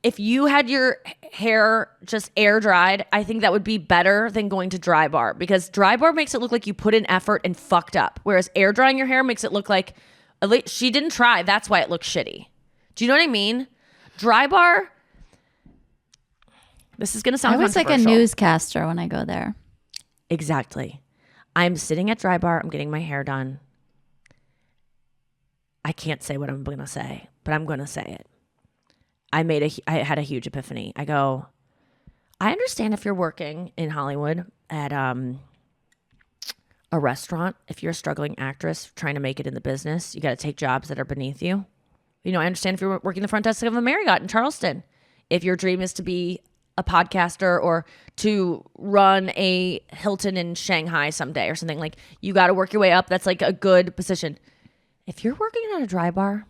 if you had your hair just air dried, I think that would be better than going to Dry Bar, because Dry Bar makes it look like you put in effort and fucked up, whereas air drying your hair makes it look like at least she didn't try. That's why it looks shitty. Do you know what I mean? Dry Bar. This is going to sound controversial. I was like a newscaster when I go there. Exactly. I'm sitting at Dry Bar. I'm getting my hair done. I can't say what I'm going to say, but I'm going to say it. I had a huge epiphany. I go, I understand if you're working in Hollywood at a restaurant, if you're a struggling actress trying to make it in the business, you got to take jobs that are beneath you. You know, I understand if you're working the front desk of a Marriott in Charleston, if your dream is to be a podcaster or to run a Hilton in Shanghai someday or something, like you got to work your way up. That's like a good position. If you're working at a Dry Bar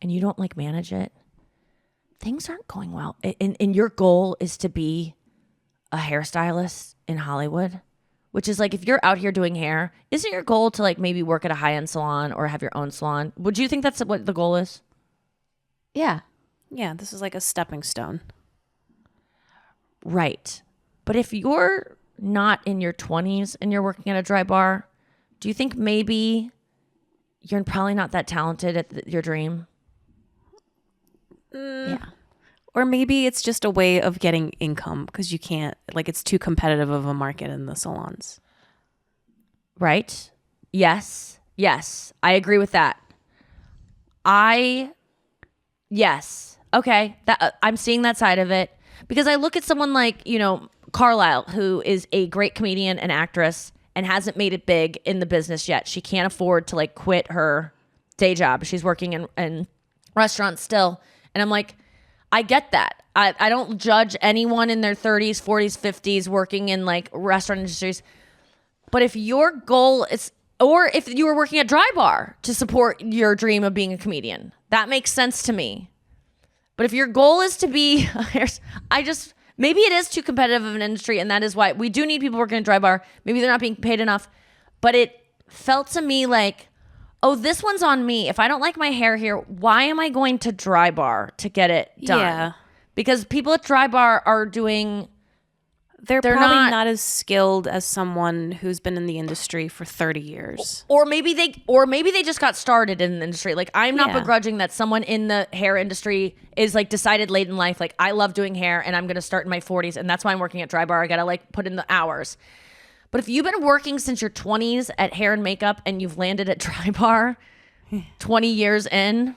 and you don't like manage it, things aren't going well. And your goal is to be a hairstylist in Hollywood, which is like, if you're out here doing hair, isn't your goal to like maybe work at a high-end salon or have your own salon? Would you think that's what the goal is? Yeah. Yeah, this is like a stepping stone. Right. But if you're not in your 20s and you're working at a Dry Bar, do you think maybe you're probably not that talented at your dream? Yeah. Or maybe it's just a way of getting income because you can't, like, it's too competitive of a market in the salons. Right? Yes. Yes. I agree with that. Yes. Okay. I'm seeing that side of it because I look at someone like, you know, Carlisle, who is a great comedian and actress and hasn't made it big in the business yet. She can't afford to like quit her day job. She's working in restaurants still. And I'm like, I get that. I don't judge anyone in their 30s, 40s, 50s working in like restaurant industries. But if your goal is, or if you were working at Dry Bar to support your dream of being a comedian, that makes sense to me. But if your goal is to be, maybe it is too competitive of an industry, and that is why we do need people working at Dry Bar. Maybe they're not being paid enough. But it felt to me like, oh, this one's on me. If I don't like my hair here, why am I going to Dry Bar to get it done? Yeah. Because people at Dry Bar are doing... They're probably not as skilled as someone who's been in the industry for 30 years. Or maybe they just got started in the industry. Like, I'm not begrudging that someone in the hair industry is like decided late in life, like, I love doing hair and I'm going to start in my 40s and that's why I'm working at Dry Bar. I got to like put in the hours. But if you've been working since your 20s at hair and makeup and you've landed at Dry Bar 20 years in,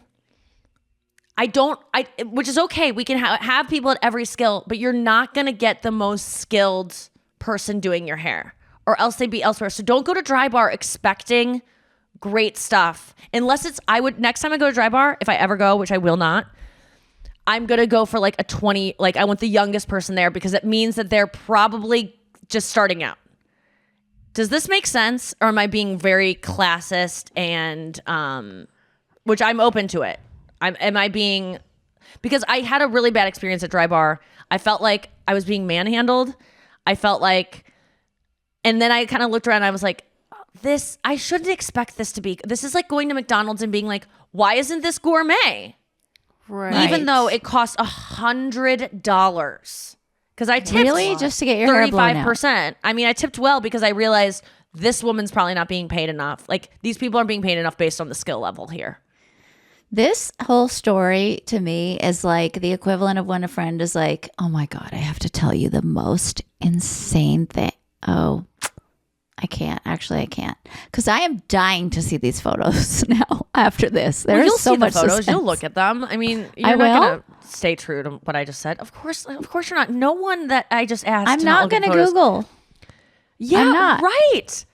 which is okay. We can have people at every skill, but you're not going to get the most skilled person doing your hair, or else they'd be elsewhere. So don't go to Dry Bar expecting great stuff. Unless next time I go to Dry Bar, if I ever go, which I will not, I'm going to go for like a 20, like I want the youngest person there because it means that they're probably just starting out. Does this make sense? Or am I being very classist and, which I'm open to it. Am I being, because I had a really bad experience at Dry Bar. I felt like I was being manhandled. I felt like, and then I kind of looked around and I was like, I shouldn't expect this to be, this is like going to McDonald's and being like, why isn't this gourmet? Right. Even though it costs $100. Because I tipped really just to get your hair blown out. 35%. I mean, I tipped well because I realized this woman's probably not being paid enough. Like, these people aren't being paid enough based on the skill level here. This whole story to me is like the equivalent of when a friend is like, oh my God, I have to tell you the most insane thing. Oh, I can't. Actually, I can't. Because I am dying to see these photos now after this. There's so much photos. suspense. You'll look at them. I mean, you're not going to stay true to what I just said. Of course you're not. No one that I just asked. I'm not going to Google. Yeah, I'm not. right.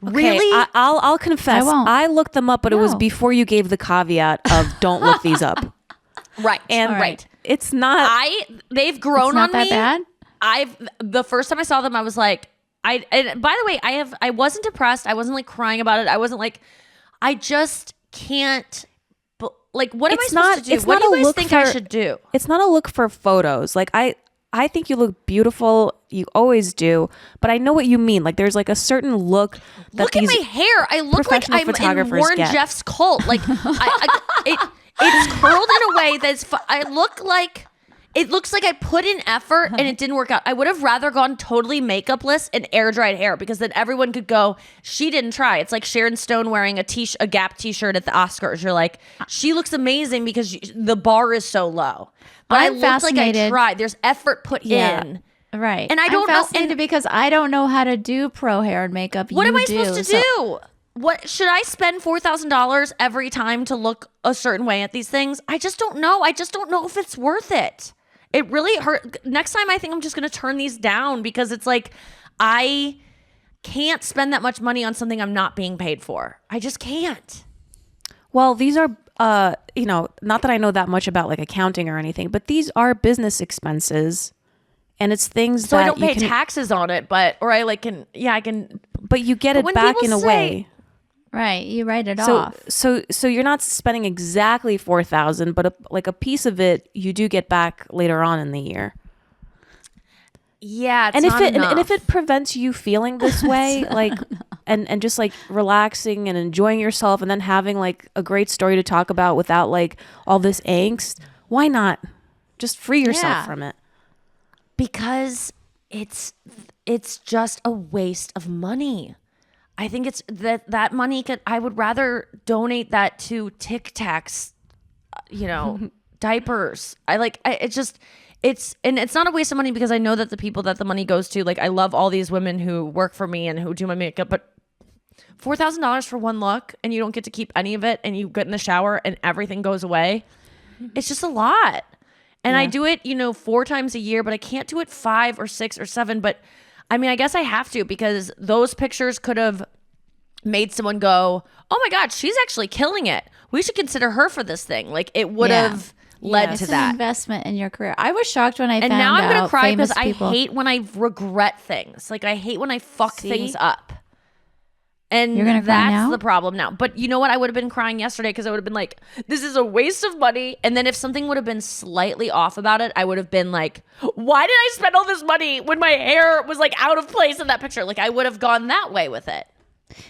Okay, Really? I'll confess. I won't. I looked them up, but it was No. before you gave the caveat of don't look these up. Right. And right. it's not. They've grown It's not on that me. bad? The first time I saw them, I was like, and by the way, I wasn't depressed. I wasn't like crying about it. I wasn't like, I just can't. Like, what am I supposed to do? What do you guys think I should do? It's not a look for photos. Like I think you look beautiful. You always do. But I know what you mean. Like there's like a certain look that Look at my hair. I look like professional I'm in photographers Warren get. Jeff's cult. Like it's curled in a way that's. I look like. It looks like I put in effort and it didn't work out. I would have rather gone totally makeupless and air dried hair because then everyone could go, she didn't try. It's like Sharon Stone wearing a Gap t-shirt at the Oscars. You're like, she looks amazing because the bar is so low. But I looked like I tried. There's effort put in. Right. And I don't know. And because I don't know how to do pro hair and makeup. What am I supposed to do? What should I spend $4,000 every time to look a certain way at these things? I just don't know. I just don't know if it's worth it. It really hurt. Next time, I think I'm just going to turn these down because it's like I can't spend that much money on something I'm not being paid for. I just can't. Well, these are, not that I know that much about like accounting or anything, but these are business expenses, and it's things so that I don't pay you can, taxes on it, but I can. but you get it when back people in a say- way. Right. You write it So, off. so you're not spending exactly $4,000, but like a piece of it you do get back later on in the year. Yeah, it's And not enough. if it prevents you feeling this way, like, and just like relaxing and enjoying yourself, and then having like a great story to talk about without like all this angst, why not just free yourself from it? Because it's just a waste of money. I think it's that money I would rather donate that to Tic Tacs, diapers. It's not a waste of money because I know that the people that the money goes to, like I love all these women who work for me and who do my makeup, but $4,000 for one look and you don't get to keep any of it and you get in the shower and everything goes away. It's just a lot. And I do it, 4 times a year, but I can't do it 5 or 6 or 7, but I mean, I guess I have to because those pictures could have made someone go, oh my God, she's actually killing it. We should consider her for this thing. Like it would have led it's to an that. investment in your career. I was shocked when I And found now I'm out going to cry famous because people. I hate when I regret things. Like I hate when I fuck things up. And You're gonna cry that's now? the problem now. But you know what? I would have been crying yesterday because I would have been like, this is a waste of money. And then if something would have been slightly off about it, I would have been like, why did I spend all this money when my hair was like out of place in that picture? Like I would have gone that way with it.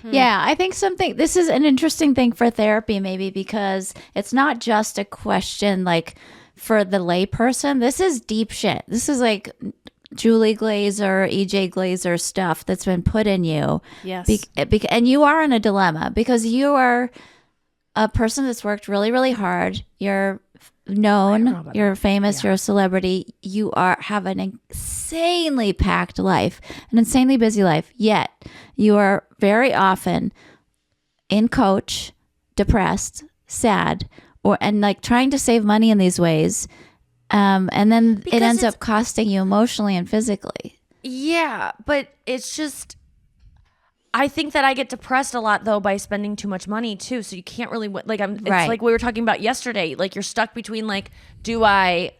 Yeah, I think this is an interesting thing for therapy maybe because it's not just a question like for the lay person. This is deep shit. This is like Julie Glaser, EJ Glaser stuff that's been put in you. Yes. And you are in a dilemma because you are a person that's worked really, really hard. You're known, you're famous, you're a celebrity. You have an insanely packed life, an insanely busy life. Yet you are very often in coach, depressed, sad, and like trying to save money in these ways. And then it ends up costing you emotionally and physically. Yeah, but it's just, I think that I get depressed a lot though by spending too much money too. So you can't really it's like we were talking about yesterday. Like you're stuck between like, do I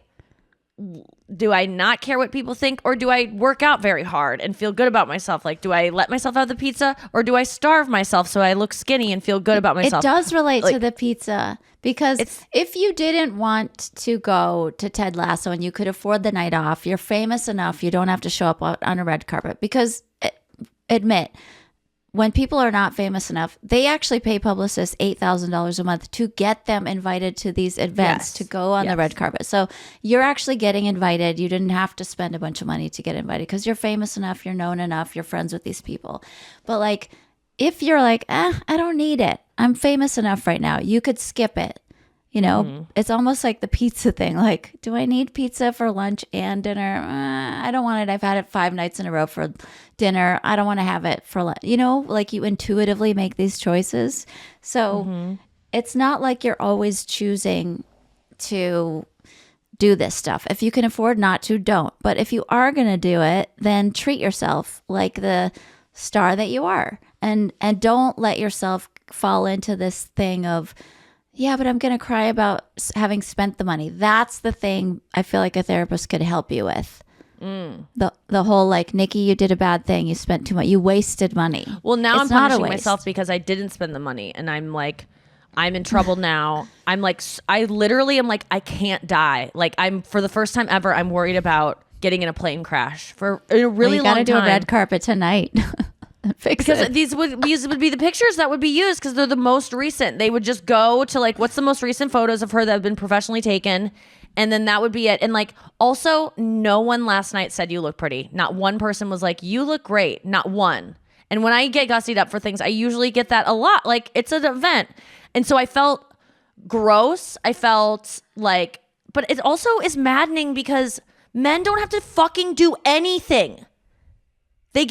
not care what people think, or do I work out very hard and feel good about myself? Like, do I let myself have the pizza, or do I starve myself so I look skinny and feel good about myself? It does relate to the pizza because if you didn't want to go to Ted Lasso and you could afford the night off, you're famous enough, you don't have to show up on a red carpet. Because admit, when people are not famous enough, they actually pay publicists $8,000 a month to get them invited to these events, to go on the red carpet. So you're actually getting invited. You didn't have to spend a bunch of money to get invited because you're famous enough, you're known enough, you're friends with these people. But like, if you're like, I don't need it, I'm famous enough right now, you could skip it. It's almost like the pizza thing. Like, do I need pizza for lunch and dinner? I don't want it. I've had it 5 nights in a row for dinner. I don't want to have it for lunch. Like you intuitively make these choices. So it's not like you're always choosing to do this stuff. If you can afford not to, don't. But if you are going to do it, then treat yourself like the star that you are. And don't let yourself fall into this thing of, yeah, but I'm going to cry about having spent the money. That's the thing I feel like a therapist could help you with. The whole like, Nikki, you did a bad thing. You spent too much. You wasted money. Well, now I'm punishing myself because I didn't spend the money. And I'm like, I'm in trouble now. I'm like, I literally am like, I can't die. Like for the first time ever, I'm worried about getting in a plane crash for a really long time. You got to do a red carpet tonight. Because these would be the pictures that would be used because they're the most recent. They would just go to like, what's the most recent photos of her that have been professionally taken? And then that would be it. And like, also, no one last night said you look pretty. Not one person was like, you look great. Not one. And when I get gussied up for things, I usually get that a lot. Like, it's an event. And so I felt gross. I felt like, but it also is maddening because men don't have to fucking do anything. They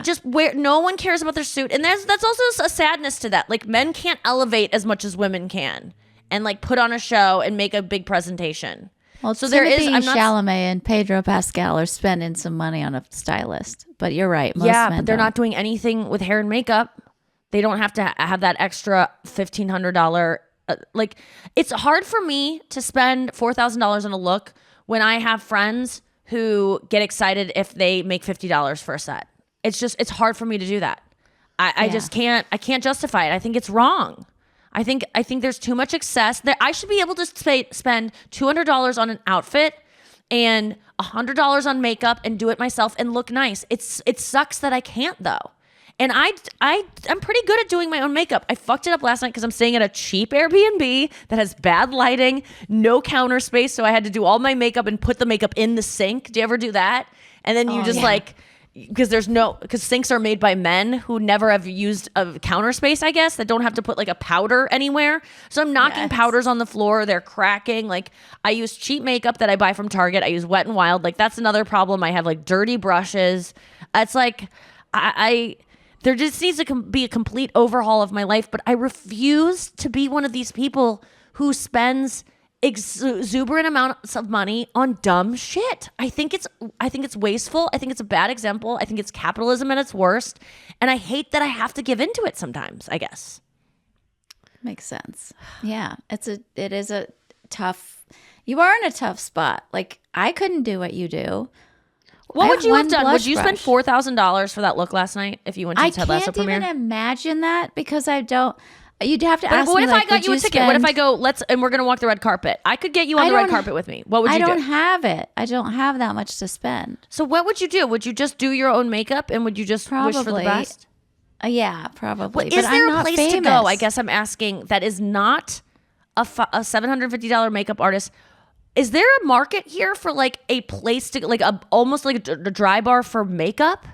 just wear, no one cares about their suit. And that's also a sadness to that. Like, men can't elevate as much as women can and like put on a show and make a big presentation. Well, so there is Chalamet and Pedro Pascal are spending some money on a stylist, but you're right. Most men but they're not doing anything with hair and makeup. They don't have to have that extra $1,500. Like, it's hard for me to spend $4,000 on a look when I have friends who get excited if they make $50 for a set. It's hard for me to do that. I just can't. I can't justify it. I think it's wrong. I think there's too much excess. I should be able to spend $200 on an outfit and $100 on makeup and do it myself and look nice. It sucks that I can't though. And I'm pretty good at doing my own makeup. I fucked it up last night because I'm staying at a cheap Airbnb that has bad lighting, no counter space. So I had to do all my makeup and put the makeup in the sink. Do you ever do that? And then you because sinks are made by men who never have used a counter space, I guess, that don't have to put like a powder anywhere. So I'm knocking powders on the floor. They're cracking. Like, I use cheap makeup that I buy from Target. I use Wet n Wild. Like, that's another problem. I have like dirty brushes. It's like, there just needs to be a complete overhaul of my life, but I refuse to be one of these people who spends exuberant amounts of money on dumb shit. I think it's wasteful. I think it's a bad example. I think it's capitalism at its worst, and I hate that I have to give into it sometimes, I guess. Makes sense. Yeah, it is a tough. You are in a tough spot. Like, I couldn't do what you do. What would you have done? Would you spend $4,000 for that look last night if you went to the Ted Lasso premiere? I can't even imagine that because I don't. You'd have to ask me. But what if I got you a ticket? What if I go, and we're going to walk the red carpet? I could get you on the red carpet with me. What would you do? I don't have it. I don't have that much to spend. So what would you do? Would you just do your own makeup and would you just wish for the best? Yeah, probably. Well, is there a place to go? I guess I'm asking that is not a $750 makeup artist. Is there a market here for like a place to like almost like a dry bar for makeup?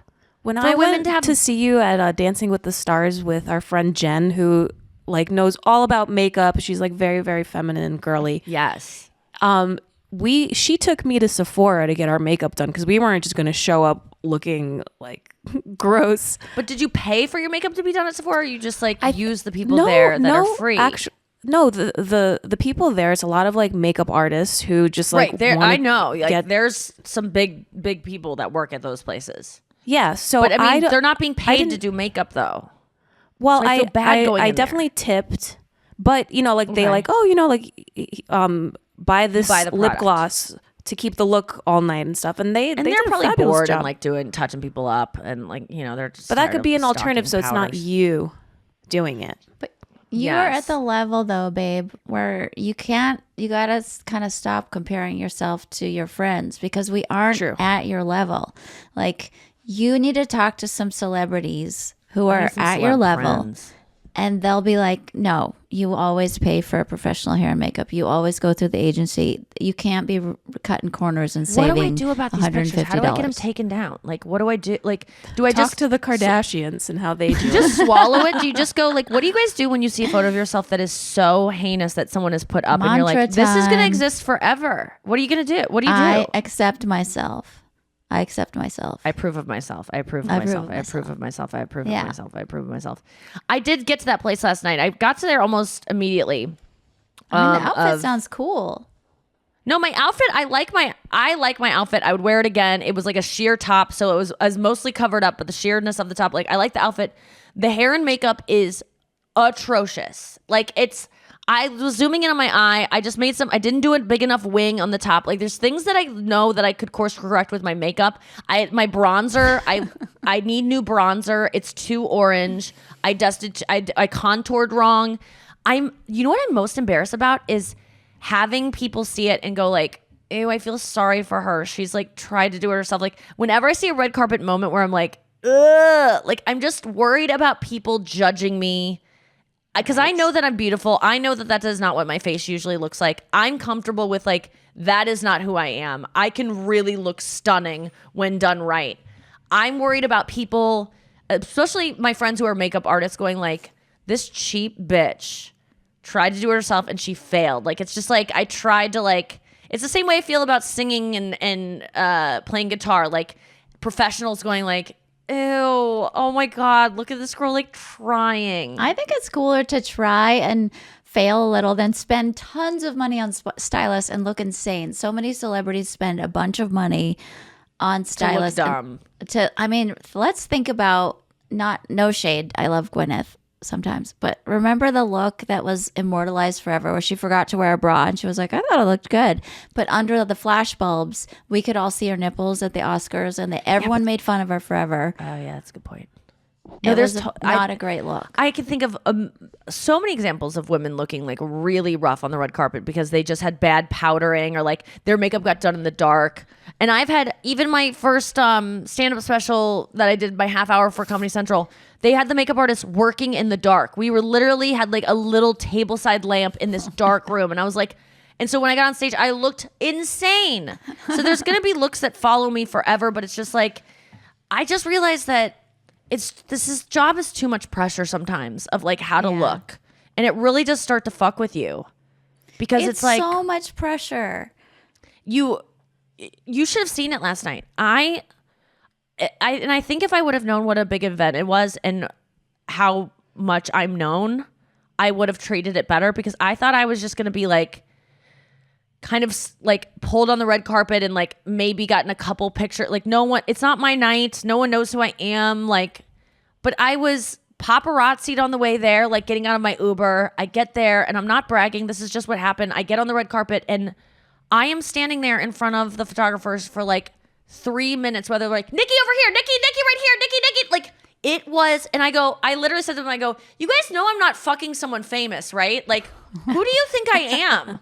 When I went to see you at Dancing with the Stars with our friend Jen, who like knows all about makeup, she's like very, very feminine, girly. Yes. She took me to Sephora to get our makeup done because we weren't just going to show up looking like gross. But did you pay for your makeup to be done at Sephora? Or you just like use the people there that are free? No, the people there, it's a lot of like makeup artists who just like right there. I know, like there's some big people that work at those places. Yeah, so but I mean, they're not being paid to do makeup though. Well, so I definitely tipped, but you know, like they like, oh, you know, like buy the lip gloss to keep the look all night and stuff, and they're probably bored and like touching people up and like, you know, they're just. But that could be an alternative, so it's not you doing it. But you're at the level though, babe, where you gotta kind of stop comparing yourself to your friends because we aren't at your level. Like, you need to talk to some celebrities who are at your level, and they'll be like, no, you always pay for a professional hair and makeup. You always go through the agency. You can't be cutting corners and saving $150. What do I do about these pictures? How do I get them taken down? Like, what do I do? Like, do I talk to the Kardashians and how they do just swallow it? Do you just go like, what do you guys do when you see a photo of yourself that is so heinous that someone has put up and you're like, this is going to exist forever? What are you going to do? What do you do? I accept myself. I accept myself. I approve of myself. I approve of myself. I approve of myself. I approve of myself. I approve of myself. I did get to that place last night. I got to there almost immediately. I mean, the outfit sounds cool. No, my outfit, I like my outfit. I would wear it again. It was like a sheer top, so it was mostly covered up, but the sheerness of the top, like I like the outfit. The hair and makeup is atrocious. Like I was zooming in on my eye. I just made I didn't do a big enough wing on the top. Like there's things that I know that I could course correct with my makeup. My bronzer, I need new bronzer. It's too orange. I contoured wrong. You know what I'm most embarrassed about is having people see it and go like, ew, I feel sorry for her. She's like tried to do it herself. Like whenever I see a red carpet moment where I'm like, ugh, like I'm just worried about people judging me. Because I know that I'm beautiful. I know that is not what my face usually looks like. I'm comfortable with like, that is not who I am. I can really look stunning when done right. I'm worried about people, especially my friends who are makeup artists, going like, this cheap bitch tried to do it herself and she failed. Like, it's just like, I tried to like, it's the same way I feel about singing and playing guitar. Like professionals going like, ew, oh my God, look at this girl like trying. I think it's cooler to try and fail a little than spend tons of money on stylists and look insane. So many celebrities spend a bunch of money on stylists. To look dumb. Let's think about, no shade, I love Gwyneth sometimes, but remember the look that was immortalized forever where she forgot to wear a bra and she was like, I thought it looked good, but under the flash bulbs we could all see her nipples at the Oscars and everyone made fun of her forever. Oh yeah, that's a good point. No, there's not a great look. I can think of so many examples of women looking like really rough on the red carpet because they just had bad powdering or like their makeup got done in the dark. And I've had even my first stand-up special that I did my half hour for Comedy Central. They had the makeup artist working in the dark. We were literally had like a little tableside lamp in this dark room. And I was like, and so when I got on stage, I looked insane. So there's going to be looks that follow me forever. But it's just like, I just realized that this job is too much pressure sometimes of like how to look. And it really does start to fuck with you. Because it's like so much pressure. You should have seen it last night. I think if I would have known what a big event it was and how much I'm known, I would have treated it better because I thought I was just going to be like kind of like pulled on the red carpet and like maybe gotten a couple pictures. Like it's not my night. No one knows who I am. Like, but I was paparazzi'd on the way there, like getting out of my Uber. I get there and I'm not bragging. This is just what happened. I get on the red carpet and I am standing there in front of the photographers for like 3 minutes while they're like, Nikki over here, Nikki right here, Nikki. Like it was, and I literally said to them, I go, you guys know I'm not fucking someone famous, right? Like, who do you think I am?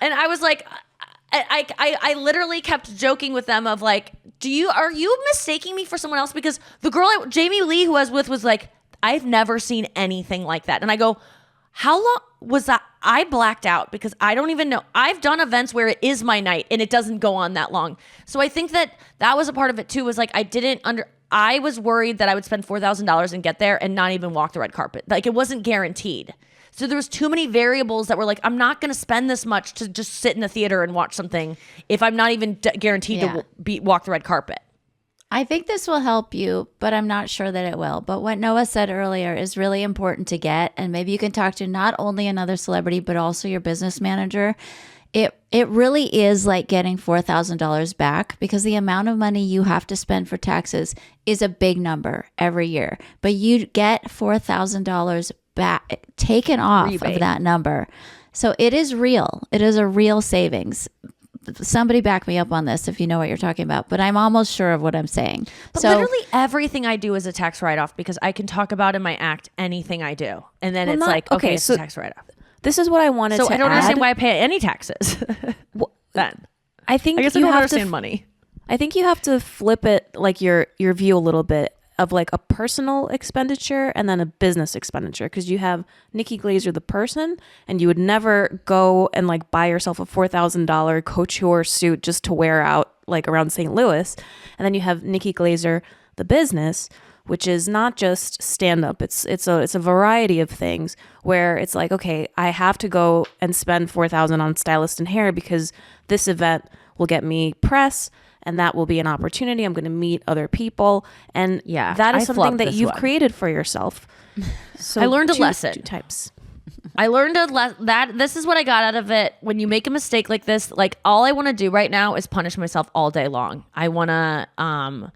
And I was like, I literally kept joking with them of like, are you mistaking me for someone else? Because the girl, Jamie Lee, who I was with, was like, I've never seen anything like that. And I go, how long was that? I blacked out because I don't even know. I've done events where it is my night and it doesn't go on that long. So I think that was a part of it too, was like, I was worried that I would spend $4,000 and get there and not even walk the red carpet. Like it wasn't guaranteed. So there was too many variables that were like, I'm not going to spend this much to just sit in a theater and watch something if I'm not even guaranteed to walk the red carpet. I think this will help you, but I'm not sure that it will. But what Noah said earlier is really important to get. And maybe you can talk to not only another celebrity, but also your business manager. It really is like getting $4,000 back because the amount of money you have to spend for taxes is a big number every year. But you get $4,000 back, taken off rebate of that number. So it is real. It is a real savings. Somebody back me up on this if you know what you're talking about, but I'm almost sure of what I'm saying. But literally everything I do is a tax write-off because I can talk about in my act anything I do. And then it's a tax write-off. This is what I wanted to add. So I don't understand why I pay any taxes then. I guess I don't understand money. I think you have to flip it, like your view a little bit of like a personal expenditure and then a business expenditure, because you have Nikki Glaser the person, and you would never go and like buy yourself a $4,000 couture suit just to wear out like around St. Louis. And then you have Nikki Glaser the business, which is not just stand-up. It's a variety of things where it's like, okay, I have to go and spend $4,000 on stylist and hair because this event will get me press, and that will be an opportunity. I'm going to meet other people. And that is something that you've created for yourself. So I learned a lesson. Two types. I learned that this is what I got out of it. When you make a mistake like this, like all I want to do right now is punish myself all day long. I want to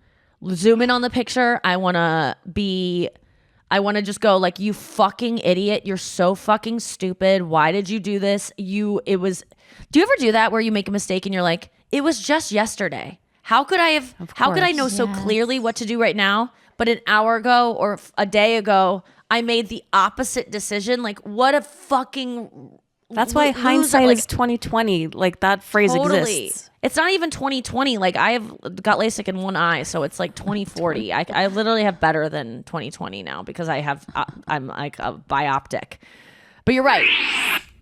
zoom in on the picture. I want to just go like, you fucking idiot. You're so fucking stupid. Why did you do this? Do you ever do that where you make a mistake and you're like, it was just yesterday. How could I know so clearly what to do right now? But an hour ago or a day ago, I made the opposite decision. Like, what a fucking. That's why hindsight is 2020. Like, that phrase exists. It's not even 2020. Like, I have got LASIK in one eye, so it's like 2040. I literally have better than 2020 now because I'm like a bioptic. But you're right.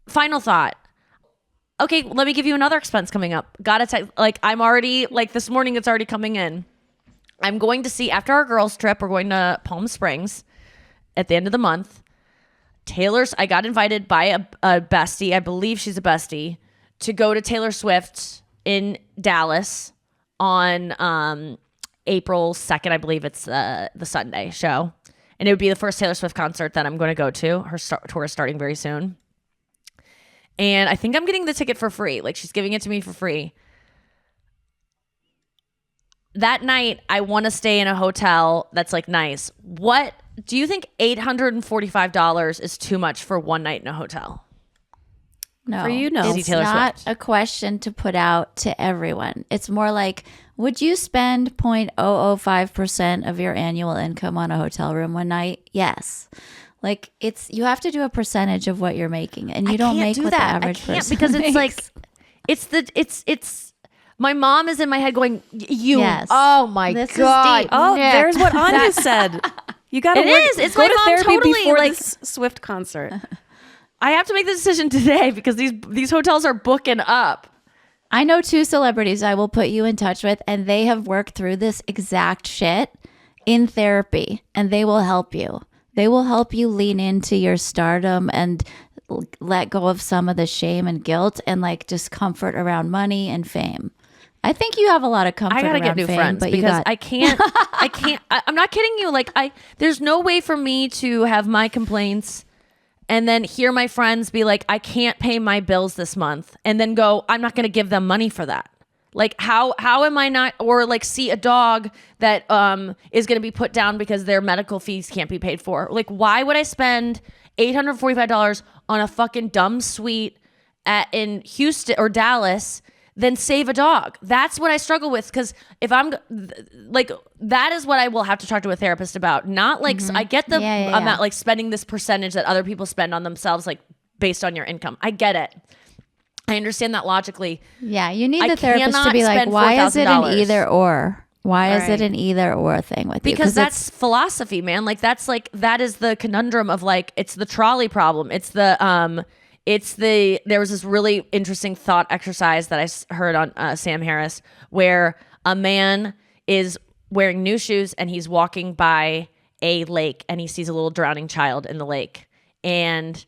Final thought. Okay, let me give you another expense coming up. I'm already, like, this morning it's already coming in. I'm going to see, after our girls trip, we're going to Palm Springs at the end of the month. I got invited by a bestie, I believe she's a bestie, to go to Taylor Swift in Dallas on April 2nd. I believe it's the Sunday show. And it would be the first Taylor Swift concert that I'm going to go to. Her tour is starting very soon. And I think I'm getting the ticket for free. Like, she's giving it to me for free. That night, I want to stay in a hotel that's like nice. What do you think? $845 is too much for one night in a hotel? No, for you, no. It's not a question to put out to everyone. It's more like, would you spend 0.005% of your annual income on a hotel room one night? Yes. Like, you have to do a percentage of what you're making, and you don't make what the average person because it's makes. like, it's. My mom is in my head going, Yes. Oh my This is God. deep. Oh, there's what Anya said. You got to It is. It's go my to mom therapy totally, before like- this Swift concert. I have to make the decision today because these hotels are booking up. I know 2 celebrities I will put you in touch with, and they have worked through this exact shit in therapy, and they will help you. They will help you lean into your stardom and let go of some of the shame and guilt and like discomfort around money and fame. I think you have a lot of comfort. I gotta around get new fame, friends but because I can't. I'm not kidding you. Like, there's no way for me to have my complaints and then hear my friends be like, I can't pay my bills this month, and then go, I'm not gonna give them money for that. Like, how am I not? Or like, see a dog that is gonna be put down because their medical fees can't be paid for. Like, why would I spend $845 on a fucking dumb suite in Houston or Dallas? Then save a dog. That's what I struggle with, because if I'm like, that is what I will have to talk to a therapist about. Not like, I get the amount, like spending this percentage that other people spend on themselves, like based on your income. I get it. I understand that logically. Yeah, you need the therapist to be like, why is it an either or? Why is it an either or thing with you? Because that's philosophy, man. Like, that is the conundrum of like, it's the trolley problem. There was this really interesting thought exercise that I heard on Sam Harris, where a man is wearing new shoes and he's walking by a lake and he sees a little drowning child in the lake. And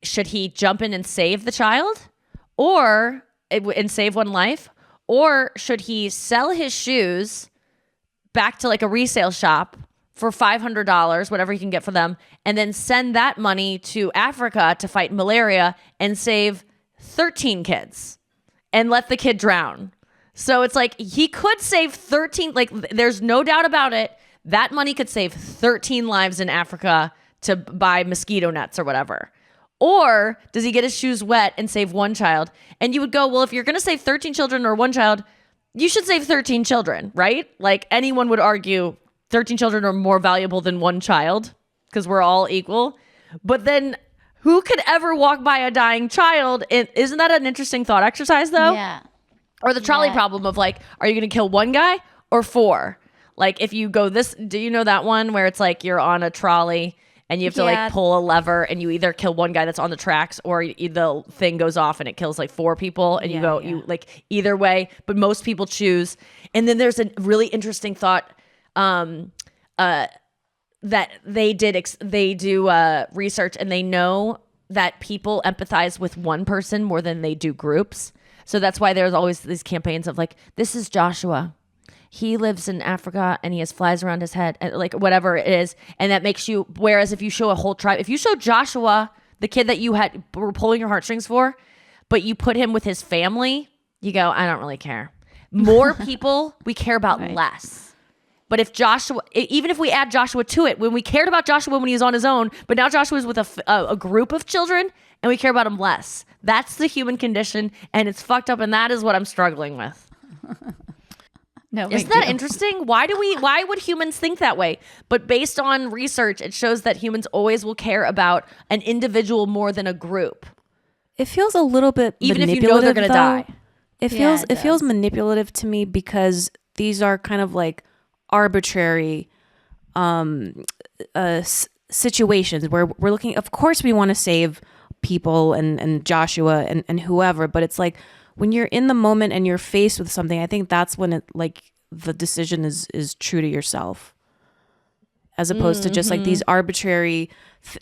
should he jump in and save the child and save one life? Or should he sell his shoes back to like a resale shop for $500, whatever he can get for them, and then send that money to Africa to fight malaria and save 13 kids and let the kid drown? So it's like, he could save 13, like, there's no doubt about it. That money could save 13 lives in Africa to buy mosquito nets or whatever. Or does he get his shoes wet and save one child? And you would go, well, if you're going to save 13 children or one child, you should save 13 children, right? Like, anyone would argue 13 children are more valuable than one child because we're all equal. But then who could ever walk by a dying child? Isn't that an interesting thought exercise, though? Yeah. Or the trolley problem of like, are you going to kill one guy or 4? Like, if you go do you know that one where it's like you're on a trolley and you have to like pull a lever and you either kill one guy that's on the tracks or the thing goes off and it kills like 4 people and you like either way, but most people choose. And then there's a really interesting thought that they do research, and they know that people empathize with one person more than they do groups. So that's why there's always these campaigns of like, this is Joshua. he lives in Africa and he has flies around his head, and like whatever it is, and that makes you. Whereas if you show a whole tribe, if you show Joshua, the kid that you were pulling your heartstrings for, but you put him with his family, you go, I don't really care. More people we care about less. But if Joshua, even if we add Joshua to it, when we cared about Joshua when he was on his own, but now Joshua's with a group of children and we care about him less. That's the human condition, and it's fucked up, and that is what I'm struggling with. No, isn't that interesting? Why would humans think that way? But based on research, it shows that humans always will care about an individual more than a group. It feels a little bit even if you know they're going to die. It feels manipulative to me because these are kind of like arbitrary situations where we're looking. Of course, we want to save people and Joshua and whoever, but it's like when you're in the moment and you're faced with something, I think that's when it like the decision is true to yourself, as opposed to just like these arbitrary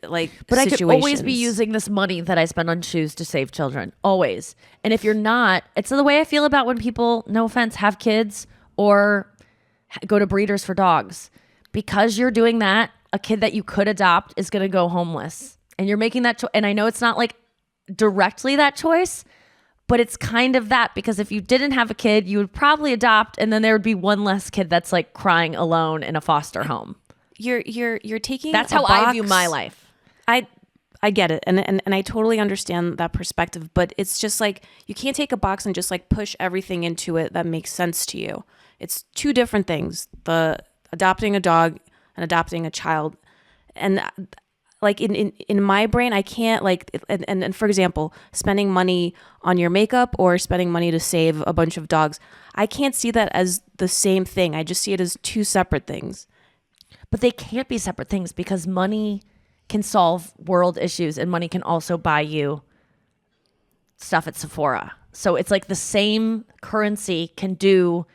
but situations. I could always be using this money that I spend on shoes to save children, always. And if you're not, it's the way I feel about when people, no offense, have kids or go to breeders for dogs. Because you're doing that, a kid that you could adopt is going to go homeless. And you're making that choice. And I know it's not like directly that choice, but it's kind of that, because if you didn't have a kid, you would probably adopt, and then there would be one less kid that's like crying alone in a foster home. You're taking that's how I view my life. I get it, and I totally understand that perspective, but it's just like you can't take a box and just like push everything into it that makes sense to you. It's two different things: the adopting a dog and adopting a child. And like in my brain, I can't like and for example, spending money on your makeup or spending money to save a bunch of dogs, I can't see that as the same thing. I just see it as two separate things. But they can't be separate things, because money can solve world issues and money can also buy you stuff at Sephora. So it's like the same currency can do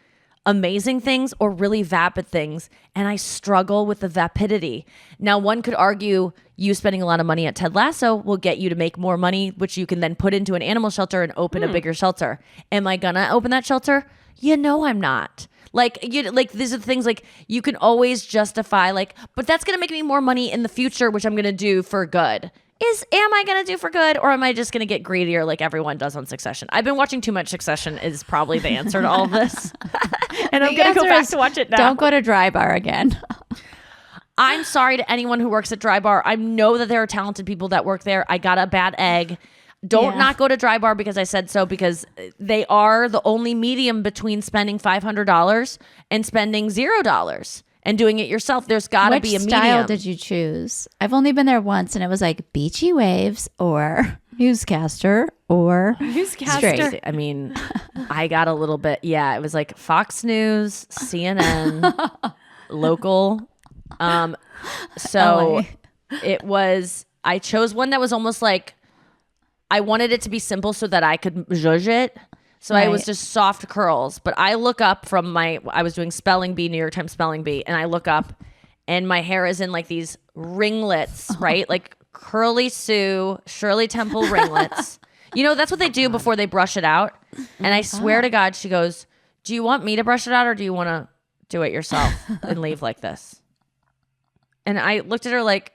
amazing things or really vapid things. And I struggle with the vapidity. Now, one could argue you spending a lot of money at Ted Lasso will get you to make more money, which you can then put into an animal shelter and open a bigger shelter. Am I gonna open that shelter? You know I'm not. Like these are the things like you can always justify like, but that's gonna make me more money in the future, which I'm gonna do for good. Am I gonna do for good, or am I just gonna get greedier like everyone does on Succession? I've been watching too much Succession is probably the answer to all of this. And I'm gonna go back to watch it now. Don't go to Dry Bar again. I'm sorry to anyone who works at Dry Bar. I know that there are talented people that work there. I got a bad egg. Don't not go to Dry Bar because I said so, because they are the only medium between spending $500 and spending $0 and doing it yourself. There's got to be a medium. Which style did you choose? I've only been there once, and it was like Beachy Waves or Newscaster or Straight. I mean, I got a little bit. Yeah, it was like Fox News, CNN, local. So it was. I chose one that was almost like. I wanted it to be simple so that I could zhuzh it. So I was just soft curls. But I look up from I was doing Spelling Bee, New York Times Spelling Bee, and I look up and my hair is in like these ringlets, right? Like Curly Sue, Shirley Temple ringlets. You know, that's what they do before they brush it out. And I swear to God, she goes, do you want me to brush it out or do you want to do it yourself and leave like this? And I looked at her like...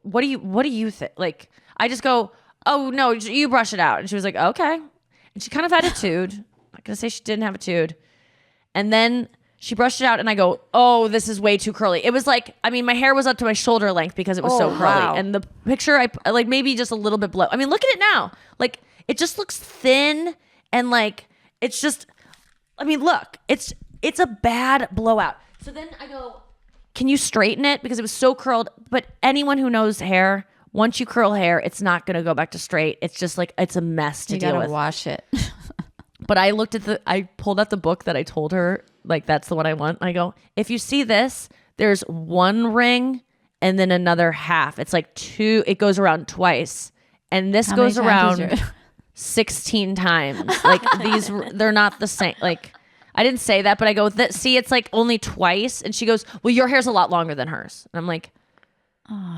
What do you think? Like, I just go, oh no, you brush it out. And she was like, okay. And she kind of had attitude. I'm not gonna say she didn't have attitude. And then she brushed it out and I go, oh, this is way too curly. It was like, I mean, my hair was up to my shoulder length because it was so curly. Wow. And the picture, I like maybe just a little bit below. I mean, look at it now. Like, it just looks thin and like, it's just, I mean, look, it's a bad blowout. So then I go, can you straighten it? Because it was so curled. But anyone who knows hair, once you curl hair, it's not going to go back to straight. It's just like, it's a mess to deal with. You gotta wash it. But I pulled out the book that I told her, like, that's the one I want. I go, if you see this, there's one ring and then another half. It's like two, it goes around twice. And this goes around 16 times. Like these, they're not the same. Like, I didn't say that, but I go, see, it's like only twice. And she goes, well, your hair's a lot longer than hers. And I'm like,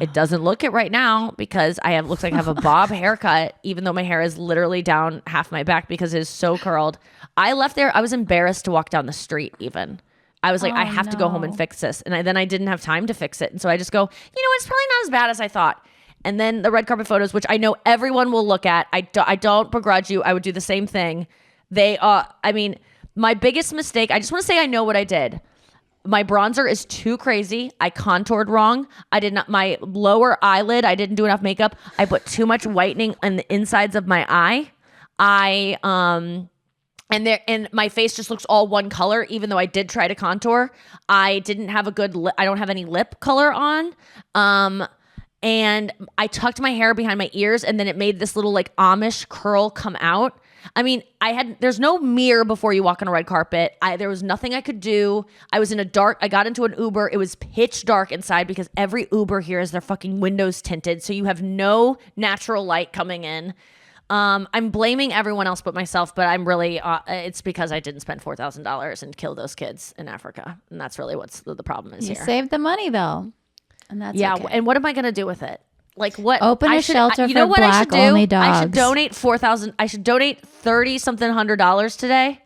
It doesn't look it right now because looks like I have a bob haircut, even though my hair is literally down half my back because it is so curled. I left there. I was embarrassed to walk down the street even. I was like, I have to go home and fix this. And then I didn't have time to fix it. And so I just go, it's probably not as bad as I thought. And then the red carpet photos, which I know everyone will look at. I don't begrudge you. I would do the same thing. My biggest mistake, I just want to say I know what I did. My bronzer is too crazy. I contoured wrong. My lower eyelid, I didn't do enough makeup. I put too much whitening on the insides of my eye. And my face just looks all one color, even though I did try to contour. I didn't have I don't have any lip color on. And I tucked my hair behind my ears, and then it made this little like Amish curl come out. There's no mirror before you walk on a red carpet. There was nothing I could do. I got into an Uber. It was pitch dark inside because every Uber here has their fucking windows tinted. So you have no natural light coming in. I'm blaming everyone else but myself, but I'm really, it's because I didn't spend $4,000 and kill those kids in Africa. And that's really what's the problem is you here. You saved the money though. And that's okay. And what am I going to do with it? Like what? Open a shelter for black only dogs. I should donate $4,000. I should donate $30-something $100 today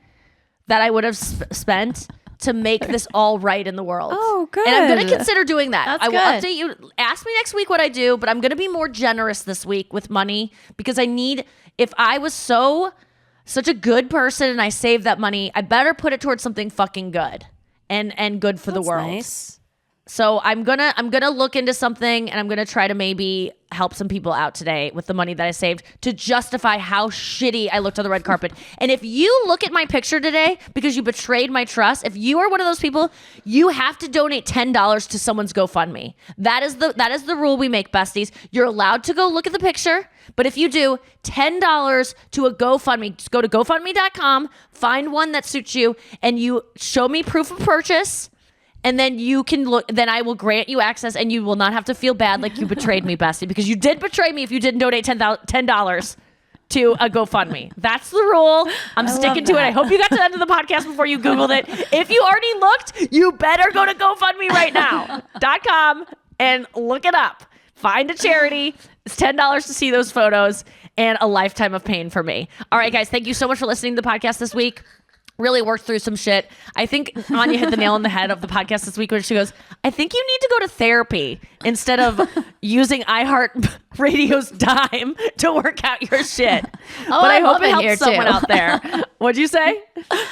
that I would have spent to make this all right in the world. Oh, good. And I'm going to consider doing that. That's I will good. update you. Ask me next week what I do, but I'm going to be more generous this week with money because if I was such a good person and I saved that money, I better put it towards something fucking good and good for the world. Nice. So I'm gonna look into something and I'm gonna try to maybe help some people out today with the money that I saved to justify how shitty I looked on the red carpet. And if you look at my picture today because you betrayed my trust, if you are one of those people, you have to donate $10 to someone's GoFundMe. That is the rule we make, besties. You're allowed to go look at the picture, but if you do $10 to a GoFundMe, just go to GoFundMe.com, find one that suits you, and you show me proof of purchase. And then you can look, then I will grant you access and you will not have to feel bad like you betrayed me, bestie, because you did betray me if you didn't donate $10 to a GoFundMe. That's the rule. I'm sticking to it. I hope you got to the end of the podcast before you Googled it. If you already looked, you better go to GoFundMe right now.com and look it up. Find a charity. It's $10 to see those photos and a lifetime of pain for me. All right, guys, thank you so much for listening to the podcast this week. Really worked through some shit. I think Anya hit the nail on the head of the podcast this week when she goes, I think you need to go to therapy instead of using iHeartRadio's dime to work out your shit. But I hope it helps someone out there. What'd you say?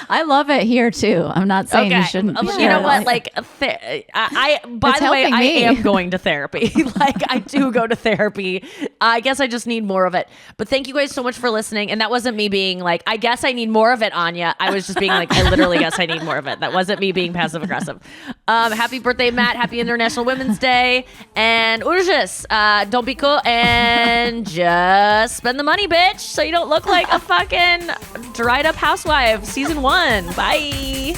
I love it here too. I'm not saying you shouldn't. You know what? Like, by the way, I am going to therapy. Like, I do go to therapy. I guess I just need more of it. But thank you guys so much for listening. And that wasn't me being like, I guess I need more of it, Anya. I was just being like, I literally guess I need more of it. That wasn't me being passive aggressive. Happy birthday, Matt. Happy International Women's Day. And urges, don't be cool and just spend the money, bitch, so you don't look like a fucking dried up housewife. Season 1. Bye.